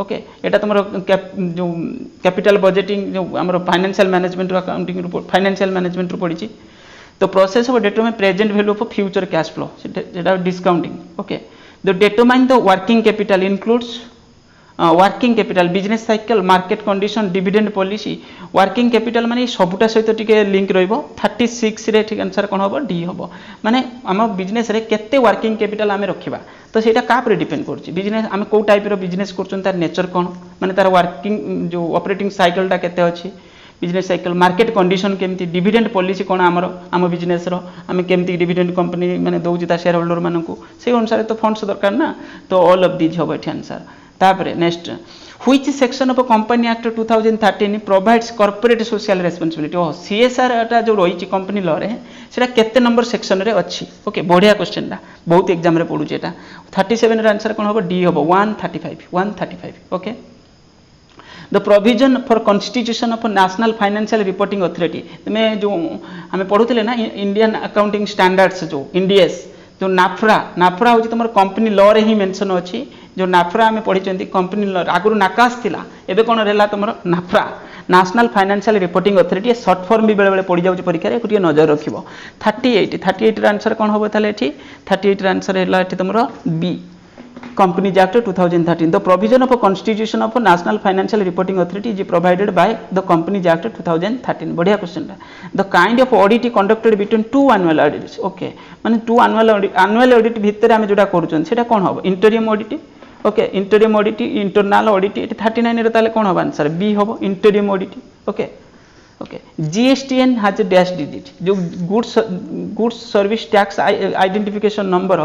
ओके एटा तुम जो कैपिटल बजेटिंग जो हमर financial management accounting report financial management रो पड़ी the process of determine present value of future cash flow discounting okay the determine the working capital includes working capital business cycle market condition dividend policy working capital माने सबुटा सहित टिके लिंक रहइबो 36 रे ठीक आंसर कोन होबो डी होबो माने हम बिजनेस रे केते वर्किंग कैपिटल आमे रखिबा तो सेटा का पर डिपेंड करछि बिजनेस आमे को टाइप रो बिजनेस करछन तार नेचर कोन माने तार वर्किंग जो ऑपरेटिंग साइकिल टा केते अछि बिजनेस साइकिल मार्केट कंडीशन केमती डिविडेंड पॉलिसी कोन आम बिजनेस रो आमे केमती डिविडेंड कंपनी माने दउछि ता शेयर होल्डर मानकू से अनुसार तो फंड्स दरकार ना तो ऑल ऑफ दीज होबो एठी आंसर तापरे next which section of company act 2013 provides corporate social responsibility ओ सीएसआर टा जो रही कंपनी लॉ रे सेटा केते नंबर सेक्शन रे अछि ओके बढ़िया क्वेश्चन दा बहुत एग्जाम रे पडुछि एटा 37 रे आंसर कोन होबो डी होबो 135 okay the provision for constitution of national financial reporting authority में जो हमें पढ़ुले ना इंडियन अकाउंटिंग स्टैंडर्ड्स जो इंडीएस जो नाफ्रा होची तुम कंपनी लॉ रे ही मेंशन अछि जो नाफ्रा हमें पढ़ी कंपनी लॉ आगुरु नाकास थिला एबे कोन रहला तुम नाफ्रा national financial reporting authority short form भी बेले बेले पड़ी जाउची परीक्षा रे गुटिया नजर रखिबो 38 रे आंसर कोन होबो ताले एठी 38 रे आंसर हैला एठी तुमरो B Companies Act 2013 the provision of a constitution of a national financial reporting authority is provided by the Companies Act 2013 बढ़िया question the kind of audit conducted between two annual audits okay माने two annual audit भितर हम जोडा करूछन सेटा कोन होबो interim audit okay interim audit internal audit 39 रे ताले कोन होबो आंसर बी होबो interim audit okay okay GSTN has a dash digit जो goods service tax identification number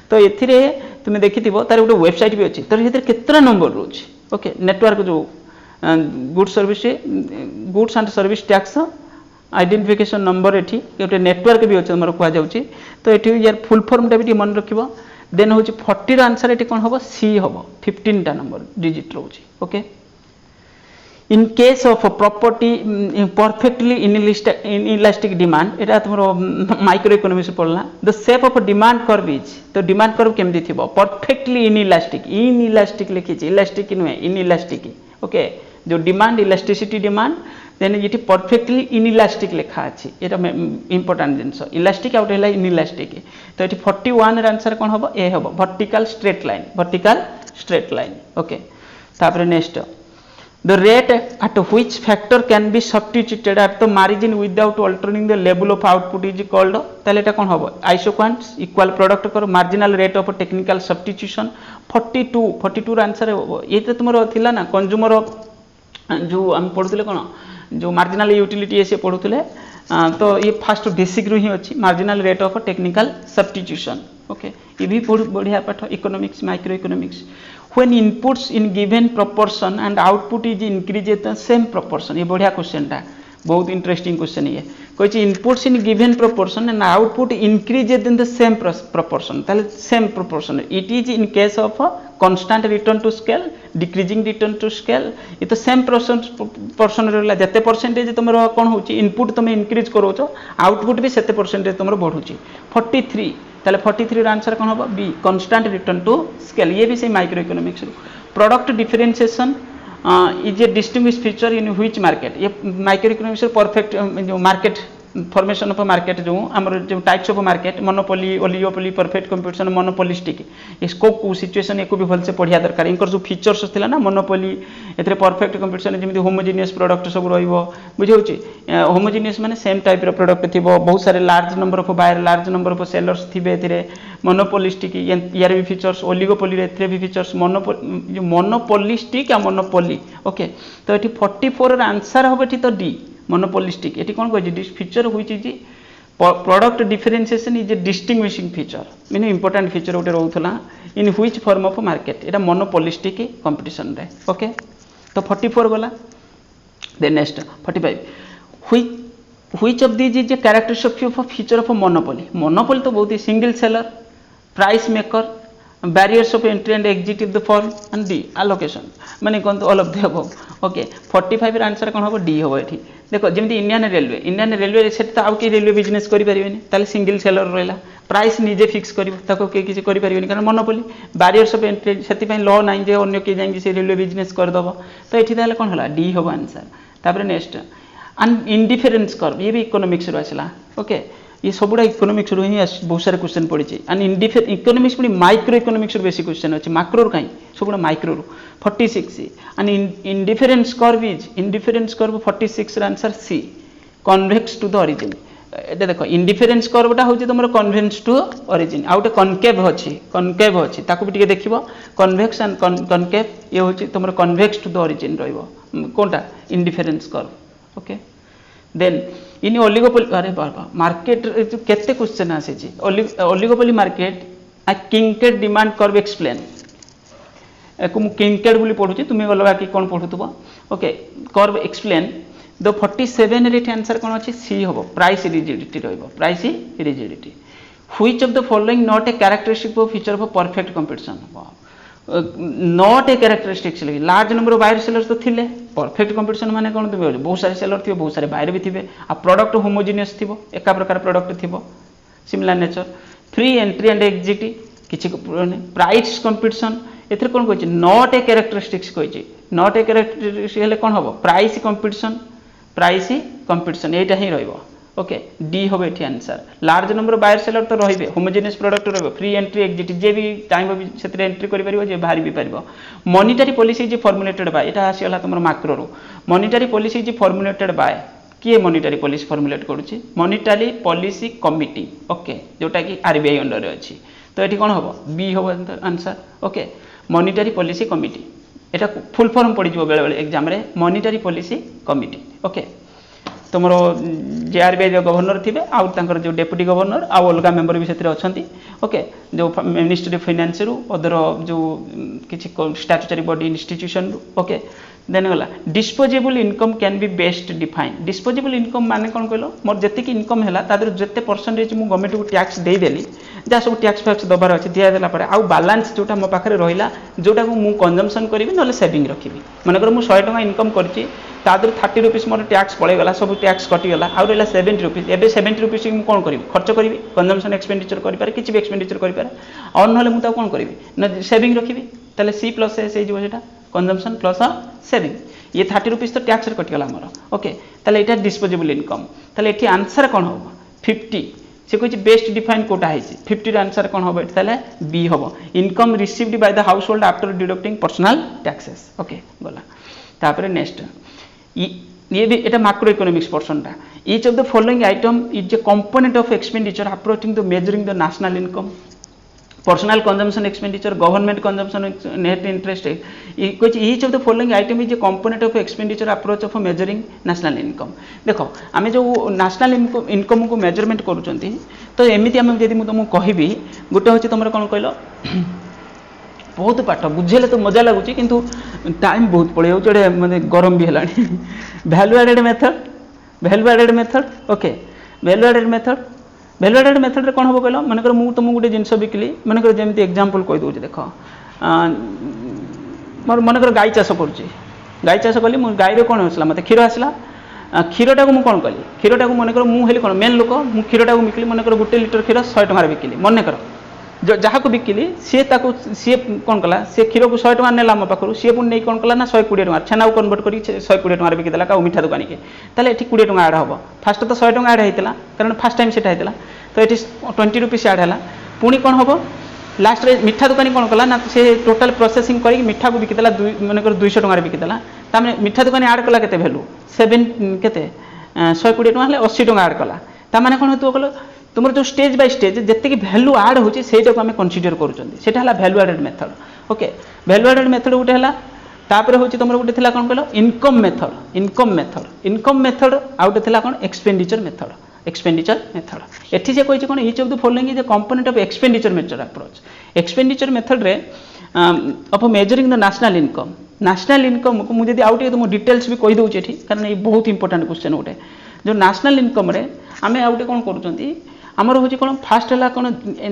तो एथिरे तुम देखिथिबो तार गोटे वेबसाइट भी अछि तर हेतर केतरा नंबर रोच ओके नेटवर्क जो goods and service tax identification number एठी गोटे नेटवर्क भी अछि हमर कुआ जाउची तो एठी यार फुल फॉर्म टा भी मन रखिबो देन होची 40 र आंसर एठी कोन होबो सी होबो 15 टा नंबर डिजिट रोची okay in case of a property perfectly inelastic demand एटा तुमरो माइक्रो इकोनॉमिक्स पढ़ला the shape of a demand curve is तो डिमांड कर्व केमदी थिबो परफेक्टली inelastic लिखि छि इलास्टिक नुए inelastic ओके जो डिमांड इलास्टिसिटी डिमांड देन इटी परफेक्टली inelastic लिखा अछि एटा इंपोर्टेंट जिंस इलास्टिक आउट हैला inelastic तो एटी 41 र आंसर कोन होबो ए होबो वर्टिकल स्ट्रेट लाइन ओके तापर next the rate at which factor can be substituted at the margin without altering the level of output is called ताले एटा कोन होबो आइसोक्वांट्स इक्वल प्रोडक्ट कर marginal rate of technical substitution 42 answer ये तो तुमरो थिला ना कंज्यूमर जो हम पढुतले कोन जो मार्जिनल यूटिलिटी से पढुतले तो ये फर्स्ट बेसिक रु ही अछि marginal rate of technical substitution okay ये भी बढ़िया पाठ economics micro economics when inputs in given proportion and output is increased at the same proportion ये बढ़िया क्वेश्चन टा बहुत इंटरेस्टिंग क्वेश्चन ये कोई चीज inputs in given proportion and output increased in the same proportion ताले same proportion it is in case of a constant return to scale decreasing return to scale ये तो same proportion रहला जते परसेंटेज तुमरो कोन होची इनपुट तुम इंक्रीज करोचो आउटपुट भी सेते परसेंटेज तुमरो बढ़ुची 43 ताले 43 आंसर कौन हम B constant return to scale ये भी से micro economics product differentiation is a distinguish feature in which market ये माइक्रो इकोनॉमिक्स परफेक्ट जो मार्केट फॉर्मेशन ऑफ मार्केट जो आमर जो types of market monopoly oligopoly perfect competition monopolistic इसको को सिचुएशन एको भी भलसे पढ़िया दरकार इनकर जो फीचर्स थिला ना मोनोपोली एथरे परफेक्ट कंपटीशन जेमि होमोजेनियस प्रोडक्ट सब रहइबो बुझौछि होमोजेनियस माने सेम टाइप रो प्रोडक्ट थिबो बहुत सारे large number of buyer large number of sellers थिबे एथरे मोनोपोलिस्टिक यार भी फीचर्स ओलिगोपोली रे एथरे भी फीचर्स मोनोपोलिस्टिक या मोनोपोली ओके तो एठी 44 र आंसर होबे एठी तो डी मोनोपोलिस्टिक एटी कौन कह फीचर हुई product differentiation is a distinguishing feature mean important feature गोटे रोला in which form of market एटा मोनोपोलिस्टिक कंपटीशन रे ओके तो 44 गला then next 45 which of these is a characteristic of feature of monopoly monopoly तो बहुत ही single seller price maker barriers of entry and exit of the firm and D allocation माने कौन तो all of the above okay 45 answer कौन हम डी हम ये देख जमी इंडियन रेलवे से तो आउ कि रेलवे बिजनेस करें सिंगल सेलर रहा प्राइस निजे फिक्स किसी करें कारण मोनोपोली बैरियर्स ऑफ एंट्री से लॉ ना जे अन्य किए जाए रेलवे बिजनेस करदेव तो ये कौन है डी हम आंसर तापर नेक्स्ट एंड इंडिफरेंस कर्व ये भी इकोनॉमिक्स रो आसला ओके ये सबुड़ा इकोनॉमिक्स रो ही बहुत सारे क्वेश्चन पड़ी एंड इकोनॉमिक्स पुणी माइक्रो इकोनॉमिक्स बेसी क्वेश्चन अच्छे माइक्रो कहीं सबुड़ा micro 46 and indifference curve 46 answer C convex to the origin ये देख इंडिफरेंस कर्वटा हूँ तुम कन्वेक्स टू ओरिजिन आउ गोटे कनकेव अच्छी ताकू भी देखिए कन्वेक्स एंड कनकेव ये हूँ तुम कन्वेक्स टू द ओरिजिन रोटा indifference curve okay then in oligopoly अरे बाबा मार्केट केते क्वेश्चन आसी ओलिगोपोली मार्केट आ किंकेड डिमांड कर्व एक्सप्लेन को मु किंकेड बोली पढुची तुमे गलबा कि कोन पढुतबो ओके कर्व एक्सप्लेन द 47 रे आंसर कोन अछि सी होबो प्राइस रिजिडिटी रहबो price rigidity which of the following not A characteristic of feature of perfect competition not a characteristics large number of buyer sellers तो थिले परफेक्ट कंपटीशन माने कोन तो बहुत सारे सेलर थिबो बहुत सारे बायर भी थिबे आ प्रोडक्ट होमोजेनियस थिबो एका प्रकार प्रोडक्ट थिबो similar nature free entry and exit किछि प्राइस कंपटीशन एथरे कोन कहछि नॉट ए कैरेक्टरिस्टिक्स कहछि नॉट ए कैरेक्टरिस्टिक्स हेले कोन हबो प्राइस कंपटीशन एटा ही रहइबो ओके डी होबे एठी answer large number of buyer seller तो रहिबे होमोजेनियस प्रोडक्ट रहबे फ्री एंट्री एग्जिट जे भी चाहबो भी सेतरे एंट्री करि परिबो जे बाहर भी परिबो मॉनिटरी पॉलिसी जे फॉर्मुलेटेड बाय एटा आसीला तमर माइक्रो रो मॉनिटरी पॉलिसी जे फॉर्मुलेटेड बाय किए मॉनिटरी पॉलिसी फॉर्मुलेट करूची मॉनिटरी पॉलिसी कमिटी ओके जोटा कि आरबीआई अंडर रे अछि तो एठी कोन होबो बी होबो answer okay monetary policy committee एटा फुल फॉर्म पड़ी जिवो बेले बेले एग्जाम रे मॉनिटरी पॉलिसी कमिटी ओके तुम जे आरबीआई गवर्नर थे आउर जो डेप्यूटी गवर्नर आउ अलग मेंबर भी से अच्छा ओके जो मिनिस्ट्री ऑफ फाइनेंस रु अदर जो किसी statutory body institution okay then गला disposable income can be best define disposable income माने कौन कहलो मोर जति इनकम है तादर जिते परसेंटेज मु गवर्नमेंट को टैक्स देदेली जहाँ सब टैक्स फैक्स दबार अच्छे दिदेला आउ बालांस जोटा मो पाखे रहा जोटा को मुझे कंजम्पशन करी ना सेविंग रखी मनकर मुझे 100 टका इनकम करी 30 रुपीज मोर टैक्स पड़ेगा सब टैक्स कटिगला आउ रहा 70 रुपीज एवं 70 रुपीज मुझे कौन करी खर्च करी कंजम्पशन एक्सपेंडिचर करें किसी भी एक्सपेंडिचर करें और ना मुझे कौन करी ना सेविंग रखी ताले सी प्लस एस होटा कंजम्पशन प्लस सेविंग ये 30 रुपीज तो टैक्स कटिगला आमर ओके ताले एटा डिस्पोजेबल इनकम ताले एठी आंसर कौन हम 50 से कह बेस्ट डिफाइन कोटा है 50 आंसर कौन हम ये बी हम income received by the household after deducting personal taxes okay गला तापर नेक्स्ट ये भी एटा मैक्रो इकोनॉमिक्स पोर्शनटा each of the following item is a component of expenditure approaching the measuring the national income personal consumption expenditure government consumption net interest each of the following item is a component of expenditure approach of measuring national income देखो आम जो नेशनल इनकम को मेजरमेंट करूँ तो एमती आम जब मुझे तुमको कहबी गोटे हूँ तुम कौन कहल बहुत पाठ बुझेले तो मजा लगुच किंतु टाइम बहुत पड़े जोड़े मतलब गरम भी है value added method okay value added method कौन हम कहल मनकर मुझे तुमको गोटे जिन बिकली मनकर जमी एग्जांपल कही दूसरी देख मोर मनकर गाई चाष करुच्ची गाई चाष कली गाई कौन आसला मत क्षीर आसला क्षीरटा को कौन कली क्षीरटा को मनकर मुझे कौन मेन लोक मु क्षीरटा को बिकिली मनकर 1 लिटर क्षीर 100 टंकार बिकिली मनकर जहाँ को बिकिली सी कौन कला सी क्षीर को 100 टंका नेला मो पाखु सी पुणी नहीं कौन कला ना 120 टंका छेना को कन्वर्ट कर 120 टंका बिकिदेला का मिठा दुकानी के ताले एठी 20 टंका ऐड हम फास्ट तो 100 टंका ऐड होता कारण फास्ट टाइम सेटा होता तो ये 20 रुपीस ऐड है पुणी कौन हम लास्ट रे मिठा दुकानी कौन कला ना से टोटाल प्रोसेसिंग कर मिठा को बिकिदेला मनकर 200 टंका बिकिदेला तामें मिठा दुकानी ऐड कला केते वैल्यू 7 केते 120 टंका हेले 80 टंका ऐड कला तामाने कौन होतो कहलो तुम जो स्टेज बाय स्टेज जितकी वैल्यू ऐड होची सेटा को हम कंसीडर करूछंती सेटा हला value added method okay value added method गोटे हला तापर होची तुमर गोटे थिला कोन कहलो इनकम मेथड आ गोटे थिला कोन एक्सपेंडिचर मेथड एठी जे कोइ कोन each of the following is the component of expenditure method approach expenditure method रे of measuring the national income को मुझे आउ टे तुम डिटेल्स भी कहि दउची एठी कारण ये बहुत इंपोर्टेंट क्वेश्चन गोटे जो नेशनल इनकम रे आमे आउ टे कोन करूछंती आमर हूँ कौन फास्ट है कौन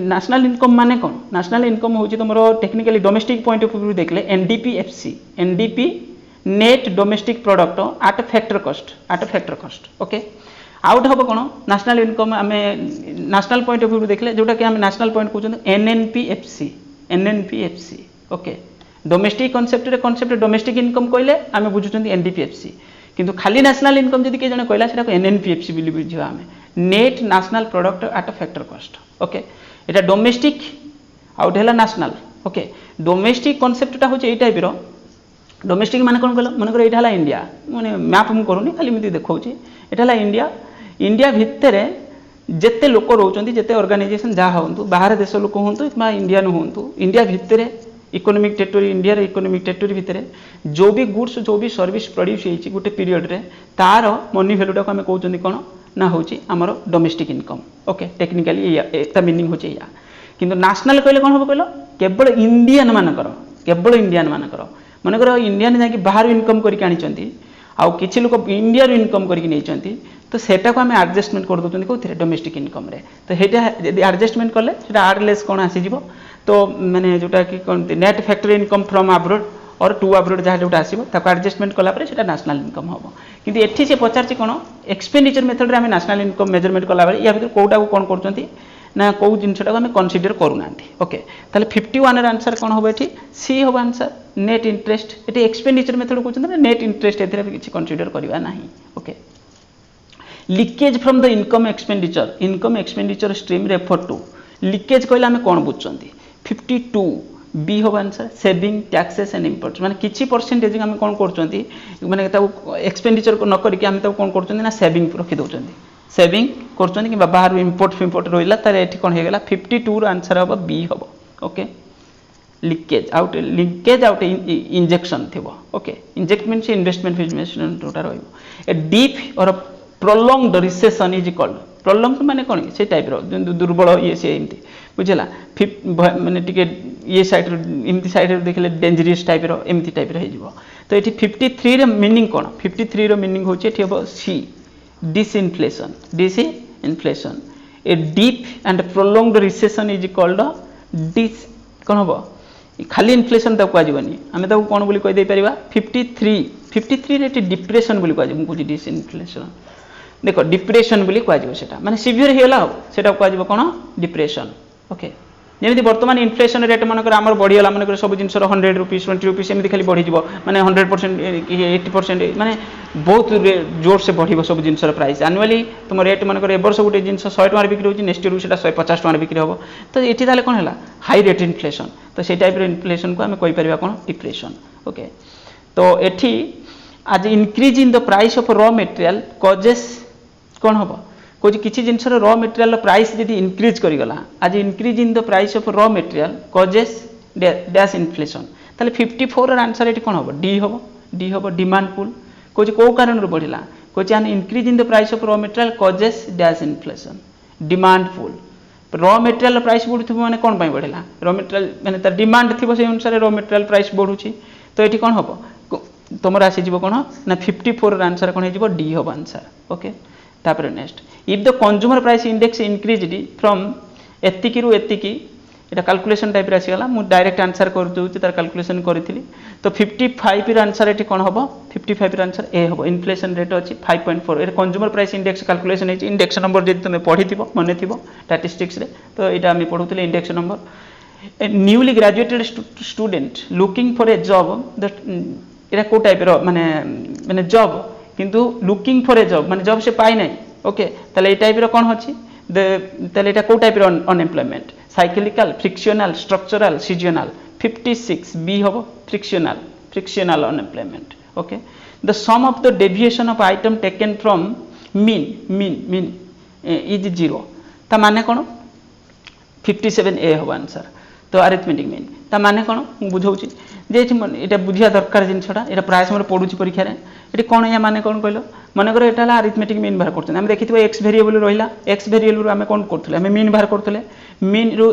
नेशनल इनकम माने कौन नेशनल इनकम हूँ तुम technically domestic point of view देखले NDP net domestic product at factor cost okay आउट हम कौन नेशनल इनकम आम नेशनल पॉइंट ऑफ व्यू देखले जोटा कि आम नेशनल पॉइंट कहते NNPFC okay domestic concept domestic income कहले आम बुझुं एनडीपीएफसी किंतु खाली नेशनल इनकम जब किए जन कहला सेटा एनएनपीएफसी बोली बुझा आम net national product at factor cost okay Etah domestic out है नेशनल ओके डोमेस्टिक कॉन्सेप्टटा हूँ ये टाइप डोमेस्टिक माने कौन कहल मनकर यहाँ इंडिया मैंने मैप मुझे करूनी खाली मुझे देखा यहाँ इंडिया भितर जिते लोक रोचे जिते ऑर्गेनाइजेशन जहाँ हूँ बाहर देश लोक हूँ इंडियन हूँ इंडिया भितर economic territory India economic territory भितर जो भी गुड्स जो भी सर्विस प्रोड्यूस होती गोटे पीरियड रे तार मनी भैल्यूटा को आम कहते कौन ना हूँ आमर डोमेस्टिक इनकम ओके टेक्निकाली एक मीनिंग हूँ या किंतु नेशनल कहले कौन हम कहल केवल इंडियन मानकर मनकर इंडियन जाकि बाहर इनकम करके आनी आउ किसी लोग इंडिया इनकम करके तो सेटा को आम एडजस्टमेंट कर दूसरी कौन डोमेस्टिक इनकम रे तो ये एडजस्टमेंट कले आडलेस कौन आसीज तो मैंने जोटा कि कौन net factory income from abroad और टू अब्रोड जहाँ जोटा आसो एडजस्टमेंट कलापर से नेशनल इनकम हम कि एठी से पचार कौन एक्सपेंडिचर मेथड रे आम नेशनल इनकम मेजरमेंट कला या भर कौटा को कौन कर ना कौ जिनटा को आम कनसीडर करूना ओके ताले 51 आंसर कौन हम ये सी हम आंसर नेट इंटरेस्ट ये एक्सपेंडिचर मेथड कहते नेट इंटरेस्ट ए किसी कनसीडर करवा ना okay leakage from the income expenditure stream refer to leakage कहले आम कौन बुझुं 52 बी हम answer saving taxes and imports माने किछि परसेंटेज आम कौन कर माने एक्सपेंडिचर न करके आम कौन कर सेविंग रखी दौरान सेविंग कर बाहर इम्पोर्ट फिम्पोर्ट रहा तार ये कौन होगा 52 आंसर हम बी हम ओके लिंकेज आउट इंजेक्शन थी ओके इंजेक्ट मीन्स इन्वेस्टमेंट जोटा रही डीप और prolonged recession is called prolonged माने कौन से टाइप दुर्बल ये सी एमती बुझेगा माने टिके ये साइड एमती साइड देखले डेंजरियस टाइप एमती टाइप हो तो ये 53 रे मीनिंग कौन 53 रो मीनिंग होचे एठी हो C disinflation a deep and prolonged recession is called डिस कौन हम खाली इनफ्लेशन तक कहनी आम कौन बोली कही पार 53 रे डिप्रेशन बोली कह डिसइनफ्लेशन देख डिप्रेशन बोली कह माने सीवियर होगा सेटा कह कौन डिप्रेशन ओके जमी बर्तमान इनफ्लेशन रेट मनकर आम बढ़ीगला मनकर सब जिन 100 रुपीज 20 रुपीज एमती खाली बढ़ी माने 100% 80% माने बहुत जोर से बढ़ सब जिन प्राइस आनुआली तुम रेट मनकर ए वर्ष गोटे जिन 100 टका बिक्री होची नेक्स्ट ईयर से 150 टका बिक्री हम तो ये ताले कौन है हाई रेट इनफ्लेशन तो से टाइप इनफ्लेशन को आम कहीपर कौन डिप्रेशन ओके तो ये आज increase in the price of raw material causes कौन हम कौन किसी जिनस रॉ मटेरियल प्राइस यदि इनक्रीज करगला आज increase in the price of raw material causes dash inflation ताले 54 आंसर ये कौन हम डी हम डिमांड पुल कौन कौ कारण बढ़ला कौन increase in the price of raw material causes dash inflation demand pull raw material price बढ़ु मैंने कौन बढ़ला रॉ मटेरियल मैंने तार डिमांड थी से अनुसार रॉ मटेरियल प्राइस बढ़ुची तो ये कौन हम तुम आसीज कौन ना 54 आंसर कौन हो डी हम आंसर ओके तापर next if the consumer price index increase from एतिकी रु एतिकी এটা ক্যালকুলেশন টাইপের আসিগলা মু ডাইরেক্ট আনসার করে দেউছি তার ক্যালকুলেশন করিଥିଲି তো 55 এর আনসার এটি কোন হবো 55 এর আনসার এ হবো ইনফ্লেশন রেট আছে 5.4 এর কনজ্যুমার প্রাইস ইন্ডেক্স ক্যালকুলেশন হইছে ইন্ডেক্স নম্বর যদি তুমি পঢ়িথিব মনে থিব স্ট্যাটিস্টিক্স রে তো এটা আমি পড়ুতলে index number a newly graduated student looking for a job that এটা কো টাইপের মানে মানে জব কিন্তু লুকিং ফর এ জব মানে জব সে পাই নাই ওকে তাহলে এই টাইপের কোন হচ্ছে তাহলে এটা কো টাইপের unemployment cyclical frictional structural seasonal 56 B হবে frictional unemployment okay the sum of the deviation of item taken from mean is 0 তা মানে কোন 57 এ হবে आंसर তো arithmetic mean তা মানে কোন বুঝাউছি যে এটা বুঝিয়া দরকার জিনিসটা এটা প্রায় সময় পড়ুছি পরীক্ষারে এটি কোন ইয়া মানে কোন কইলো মনে করো এটা হলা arithmetic mean বাহার করতে আমি দেখিতবা x ভেরিয়েবল রহিলা x ভেরিয়েবল আমি কোন করতলে আমি mean বাহার করতলে mean রু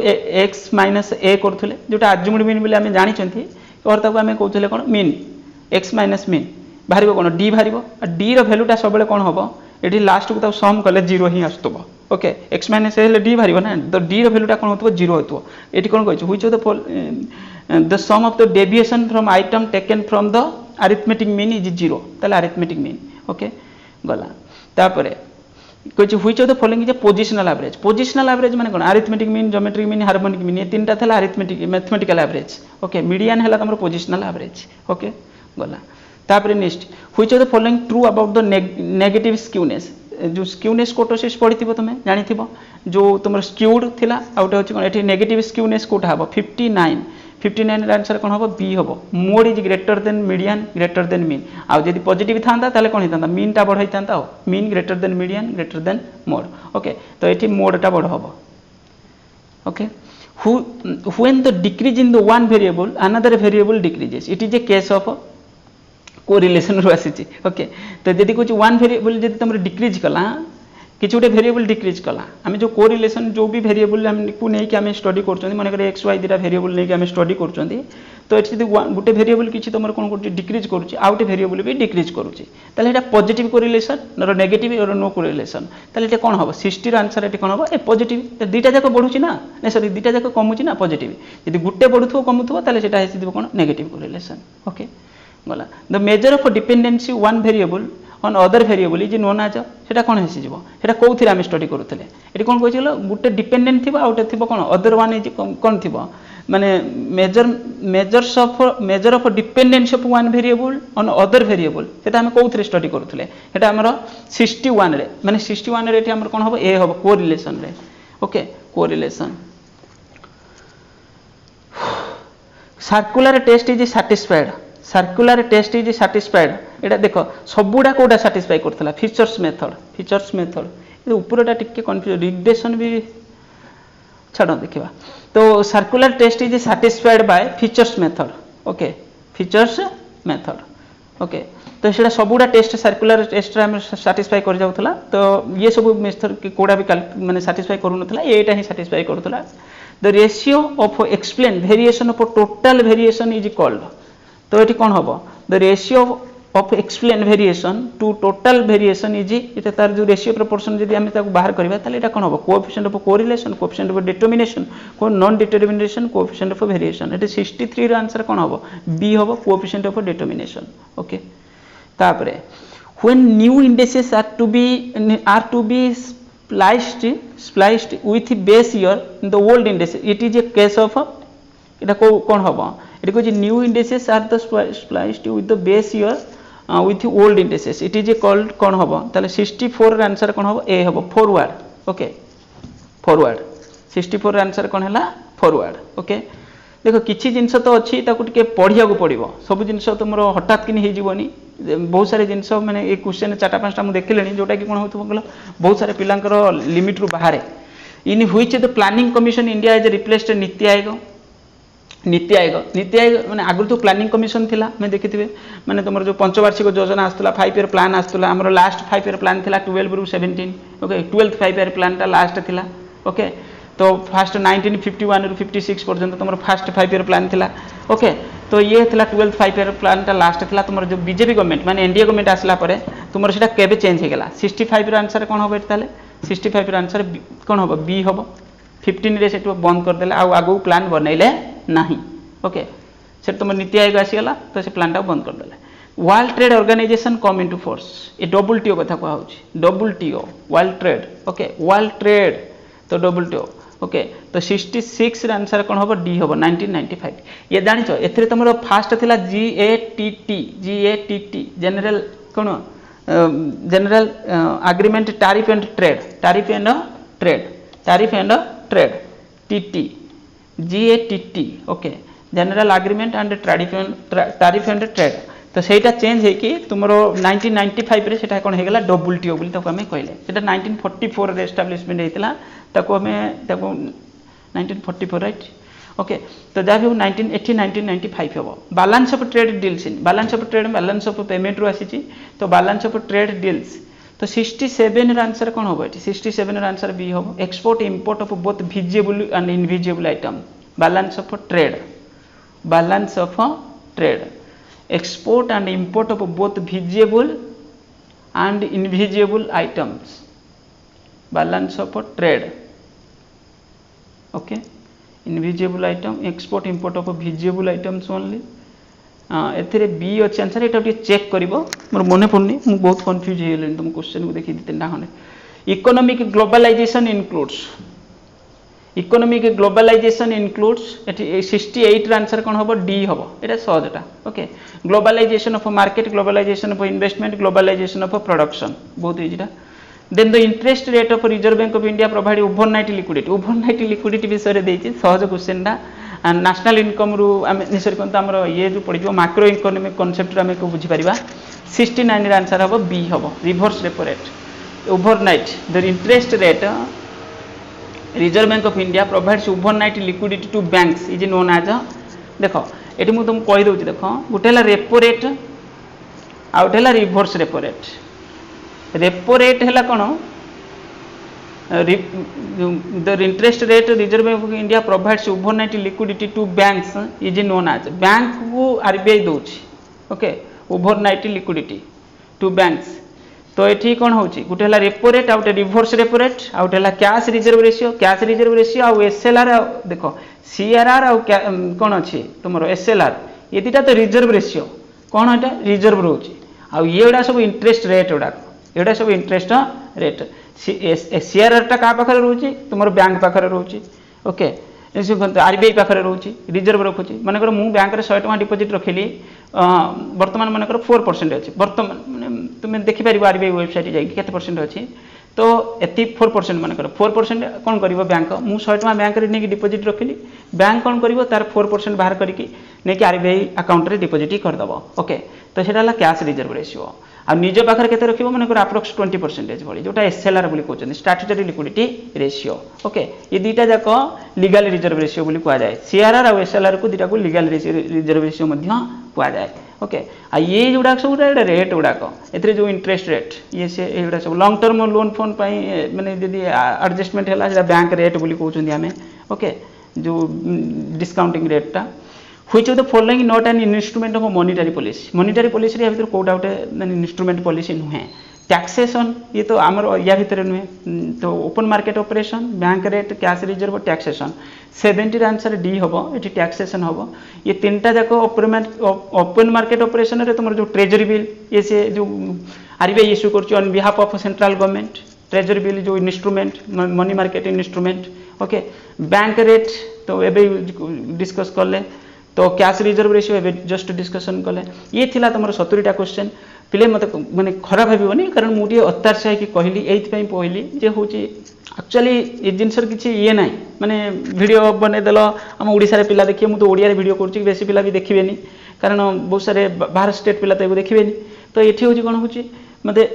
x - a করতলে যেটা adjunct mean বলে আমি জানিছন্তি और ताको আমি কইতলে কোন mean x - mean বাহারিব কোন d বাহারিব আর d র ভ্যালুটা সবলে কোন হবো এটি লাস্ট কু তাও সম করলে 0 হি আসতবো ओके x - a हेले d बाहर ना तो d रो वैल्यूटा कोन होतबो 0 होतबो एटी कोन कहै छै which of the sum of the deviation from item taken from the arithmetic mean is 0 ताले अरिथमेटिक मीन ओके गला तापरे कहै छै which of the following is positional average माने कोन arithmetic mean geometric mean harmonic mean ये तीनटा थला arithmetic mathematical average okay median हला हमर पोजिशनल एवरेज ओके गला तापरे next which of the following true about the negative skewness जो स्क्यूनेस कोटोसिस पढ़िथिबो तमे जानिथिबो जो तुमर स्क्यूड थिला आउट होछि कोन एठी नेगेटिव स्क्यूनेस कोटा हबो 59 र आंसर कोन हबो बी हबो mode is greater than median greater than mean आ जदि पॉजिटिव थांता ताले कोन हितांता मीन टा बढ हितांता हो mean greater than median greater then mode okay तो एठी मोड टा बढ हबो okay when the decrease in the one variable another variable decreases it is a case of correlation रो आसी ओके तो जदि कुछ वन वेरिएबल जदि तुम डिक्रीज कला किछ गोटे वेरिएबल डिक्रीज कला आम जो कोरिलेशन जो भी वेरिएबल को नहीं आम स्टडी कर मन कर एक्स वाई दुटा वेरिएबल नहीं आम स्टडी कर तो ये जब गोटे वेरिएबल किसी तुम कौन कर डिक्रीज करुच्ची आउ गोटे वेरिएबल भी डिक्रीज करुच्ची ताहले पॉजिटिव कोरिलेशन नर नेगेटिव और नो कोरिलेशन ताहले कौन हम 60 आंसर ये कौन हम ए पॉजिटिव दुटा जाक बढ़ुची ना सॉरी दुटा जाक कमुची ना पॉजिटिव यदि गोटे बढ़ुथो कमुथो ताहले सेटा हेसिदिबो कोन नेगेटिव कोरिलेशन ओके गला the measure of dependency one variable on other variable is known as सेटा कोन हेसि जिवो सेटा कोउथिरा हम स्टडी करूथले एटी कोन कहैछलो गुटे डिपेंडेंट थिबो आउटे थिबो कोन अदर वन इज कोन थिबो माने measure of dependency of one variable on other variable सेटा हम कोउथिरे स्टडी करूथले सेटा हमरो 61 रे माने 61 रे एटी हमर कोन हबो ए हबो कोरिलेशन रे okay correlation circular test is circular test is satisfied एटा देखो सबुडा कोडा सैटिस्फाई करथला फीचर्स मेथड ये ऊपरटा टिके कंफ्यूज रिग्रेशन भी छाड़ देखा तो circular test is satisfied by features method okay features method okay तो सेटा सबुडा टेस्ट सर्कुलर टेस्ट रे हम सैटिस्फाई कर जाउथला तो ये सब मेथड कोडा भी माने सैटिस्फाई करूनथला एटा ही सैटिस्फाई करथला the ratio of explain variation of total variation is called तो ये कौन हम the ratio of explain variation to total variation is ये तार जो रेशियो प्रपोर्शन जब आम बाहर करवा ये कौन हम coefficient of correlation coefficient of determination को non determination coefficient of variation ये 63 रो आंसर कौन हम बी हम कोएफिशिएंट ऑफ डिटरमिनेशन ओके तापरे when new indices are to be spliced with base year in the old indices it is a case of এটা কোন হবো এটা কইছে new indices are the spliced with the base year with old indices it is a called কোন হবো তাহলে 64 এর आंसर কোন হবো এ হবো ফরওয়ার্ড ওকে ফরওয়ার্ড 64 এর आंसर কোন হলা ফরওয়ার্ড ওকে देखो किछि जिंस तो अछि ताकू टिके पढिया को पड़िबो सब जिंस तुमरो हठात किनि हे जीवनी बहुत सारे जिंस माने ए क्वेश्चन चारटा पांचटा मु देखिलेनी जोटा कि कोन होतो बोलो बहुत सारे पिलांकर लिमिट रु बाहर in which the planning commission India is replaced NITI Aayog माने आगु तो प्लानिंग कमिशन थिला मैं देखिथिबे माने तुमर जो पंचवार्षिक योजना आस्तला 5 ईयर प्लान आस्तला हमर लास्ट 5 ईयर प्लान थिला 12 रु 17 ओके 12th 5 ईयर प्लान ता लास्ट थिला ओके तो फास्ट 1951 रु 56 पर्यंत तुमर फास्ट 5 ईयर प्लान थिला ओके तो ये थिला 12th 5 ईयर प्लान ता लास्ट थिला तुमर जो बीजेपी गवर्नमेंट माने एनडीए गवर्नमेंट आसला परे तुमर सेटा केबे चेंज हे गेला 65 रो आंसर कोन होबे ताले 65 रो आंसर कोन होबो बी होबो 15 रे सेटू बंद कर देले आगु प्लान बनैले नाही ओके से तुम नीति आयोग आसीगला तो से प्लान टा बंद कर देले world trade organization come into force ए डबल टीओ कथा कहू double TO world trade okay world trade तो डबल टीओ ओके तो 66 रे आंसर कोन होबो डी होबो 1995 ये जानिछो एथरे तमरो फास्ट थिला GATT general cone general agreement tariff and trade TT GATT okay general agreement and tariff and trade तो सेटा चेंज है कि तुमरो 1995 रे सेटा कोन हेगला डबल टीओ बोली ताको हमें कहले सेटा 1944 रे एस्टैब्लिशमेंट हेतिला ताको हमें 1944 राइट ओके तो जा भी 1980 1995 हो balance of trade deals in balance of trade balance of payment रो आसी तो बैलेंस ऑफ ट्रेड डील्स तो 67 रा आंसर कोन होबो 67 रा आंसर बी होबो export import of both visible and invisible item balance of trade export and import of both visible and invisible items balance of trade okay invisible item export import of visible items only एथिरे बी अच्छे आंसर एटा चेक करिवो मोर मने पड़नी मु बहुत कंफ्यूज हे गेलेन तुम क्वेश्चन को देखि दिते ना खने इकोनॉमिक ग्लोबलाइजेशन इनक्लूड्स एटी 68 रा आंसर कोन होबो डी होबो एटा सहजटा okay globalization of market globalization of investment globalization of production बहुत इजीटा then the interest rate of Reserve Bank of India provide overnight liquidity विषय रे देछि सहज क्वेश्चन दा नेशनल इनकम रु निसर कोन हमर ये जो पडिबो मैक्रो इकोनॉमिक कांसेप्ट रे हम को बुझी परिबा 69 रा आंसर होबो बी होबो reverse repo rate overnight the interest rate Reserve Bank of India provides overnight liquidity to banks is known as देखो एटी मु तुम कहि दउची देखो गुटेला रेपो रेट आउटेला रिवर्स रेपो रेट हैला कोन the interest rate Reserve Bank of India provides overnight liquidity to banks is known as bank को आरबीआई दउची okay overnight liquidity to banks तो ये कौन होची गोटे हला repo rate आउटे reverse repo rate आउटे हला कैश रिजर्व रेशियो आउ एसएलआर देखो सीआरआर आउ कौन अच्छी तुम एसएलआर ये दुटा तो रिजर्व रेशियो कौन एटा रिजर्व रोची आउ ये गुड़ा सब इंटरेस्ट रेट गुड़ा सब इंटरेस्ट रेट सीआरआर टा का पाखरे रोची तुम बैंक पाखरे रोची ओके आरबीआई पाखरे रोची रिजर्व रखुची मानकर मु बैंक रे 100 टका डिपोजिट रखिली वर्तमान मानकर 4% अच्छी वर्तमान माने तुम देखि पारिबो आरबीआई वेबसाइट जाई केते परसेंट अच्छी तो एति 4% मानकर 4% कोन करिवो बैंक मु 100 टका बैंक रे नेकी डिपोजिट रखिली बैंक कोन करिवो तार 4% बाहर करिकी नेकी आरबीआई अकाउंट रे डिपोजिट कर दबो ओके तो सेटा हला कैश रिजर्व रेशियो आ निज पाखरे केते रखिबो मानकर अप्रोक्स 20% भली जोटा एसएलआर बोली कहउछन स्टैट्यूटरी लिक्विडिटी रेशियो ओके ये दुटा जाको लीगल रिजर्व रेशियो बोली कहा जाए सीआरआर और एसएलआर को दुटा को लीगल रिजर्व रेशियो मध्य कहा जाए ओके आ ये जोड़ा सब रेट गुड़ाक एथरे जो इंटरेस्ट रेट ये से एगुड़ा सब लॉन्ग टर्म लोन फोन पाई माने जदी एडजस्टमेंट हैला जेटा बैंक रेट बोली कहउछन हमें ओके जो discounting रेटटा which of the following not an instrument of a monetary policy रे भीतर कोडा उटे इंस्ट्रूमेंट पॉलिसी नुहे टैक्सेशन ये तो आमर या भीतर नुहे तो open market operation bank rate cash reserve taxation 70 answer D होबो एटी टैक्सेशन होबो ये तीनटा जाको ओपन मार्केट ऑपरेशन रे तुमर जो ट्रेजरी बिल ये से जो आरबीआई इश्यू करछ on behalf of central government treasury bill जो instrument money market instrument okay bank rate तो एबे डिस्कस करले तो कैश रिजर्व रेशियो एबे जस्ट डिस्कशन कले ये थिला तमरो 70टा क्वेश्चन पिले मते माने खराब भाबिबोनी कारण मु टिए अत्यारसाय कि कहली एथि पई कहली जे होची एक्चुअली ए जिनसर किछि ये नाही माने वीडियो बने देलो हम ओडिसा रे पिला देखिए मु तो ओडिया रे वीडियो करछि बेसी पिला भी देखिबेनी कारण बहुत सारे बाहर स्टेट पिला तो देखिबेनी तो एथि होची कोन होची मते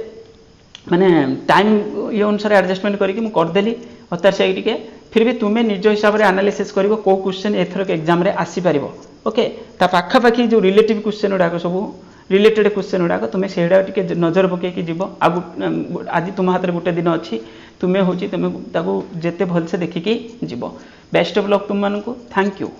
माने टाइम ये अनुसार एडजस्टमेंट करके मु कर देली अत्यारसाय टिके फिर भी तुम्हें निज हिसाब से एनालिसिस करिवो को क्वेश्चन एथरक एग्जाम रे आसी परिवो ओके ता पाखा पाखी जो रिलेटिव क्वेश्चन उडाक सब रिलेटेड क्वेश्चन उडाक तुम्हें सेडा टिके नजर पके कि जीवो आज तुम हाथ रे गोटे दिन अछि तुम्हें होची तुम्हें ताको जेते भल से देखि कि जीवो बेस्ट ऑफ लक तुम मानको थैंक यू।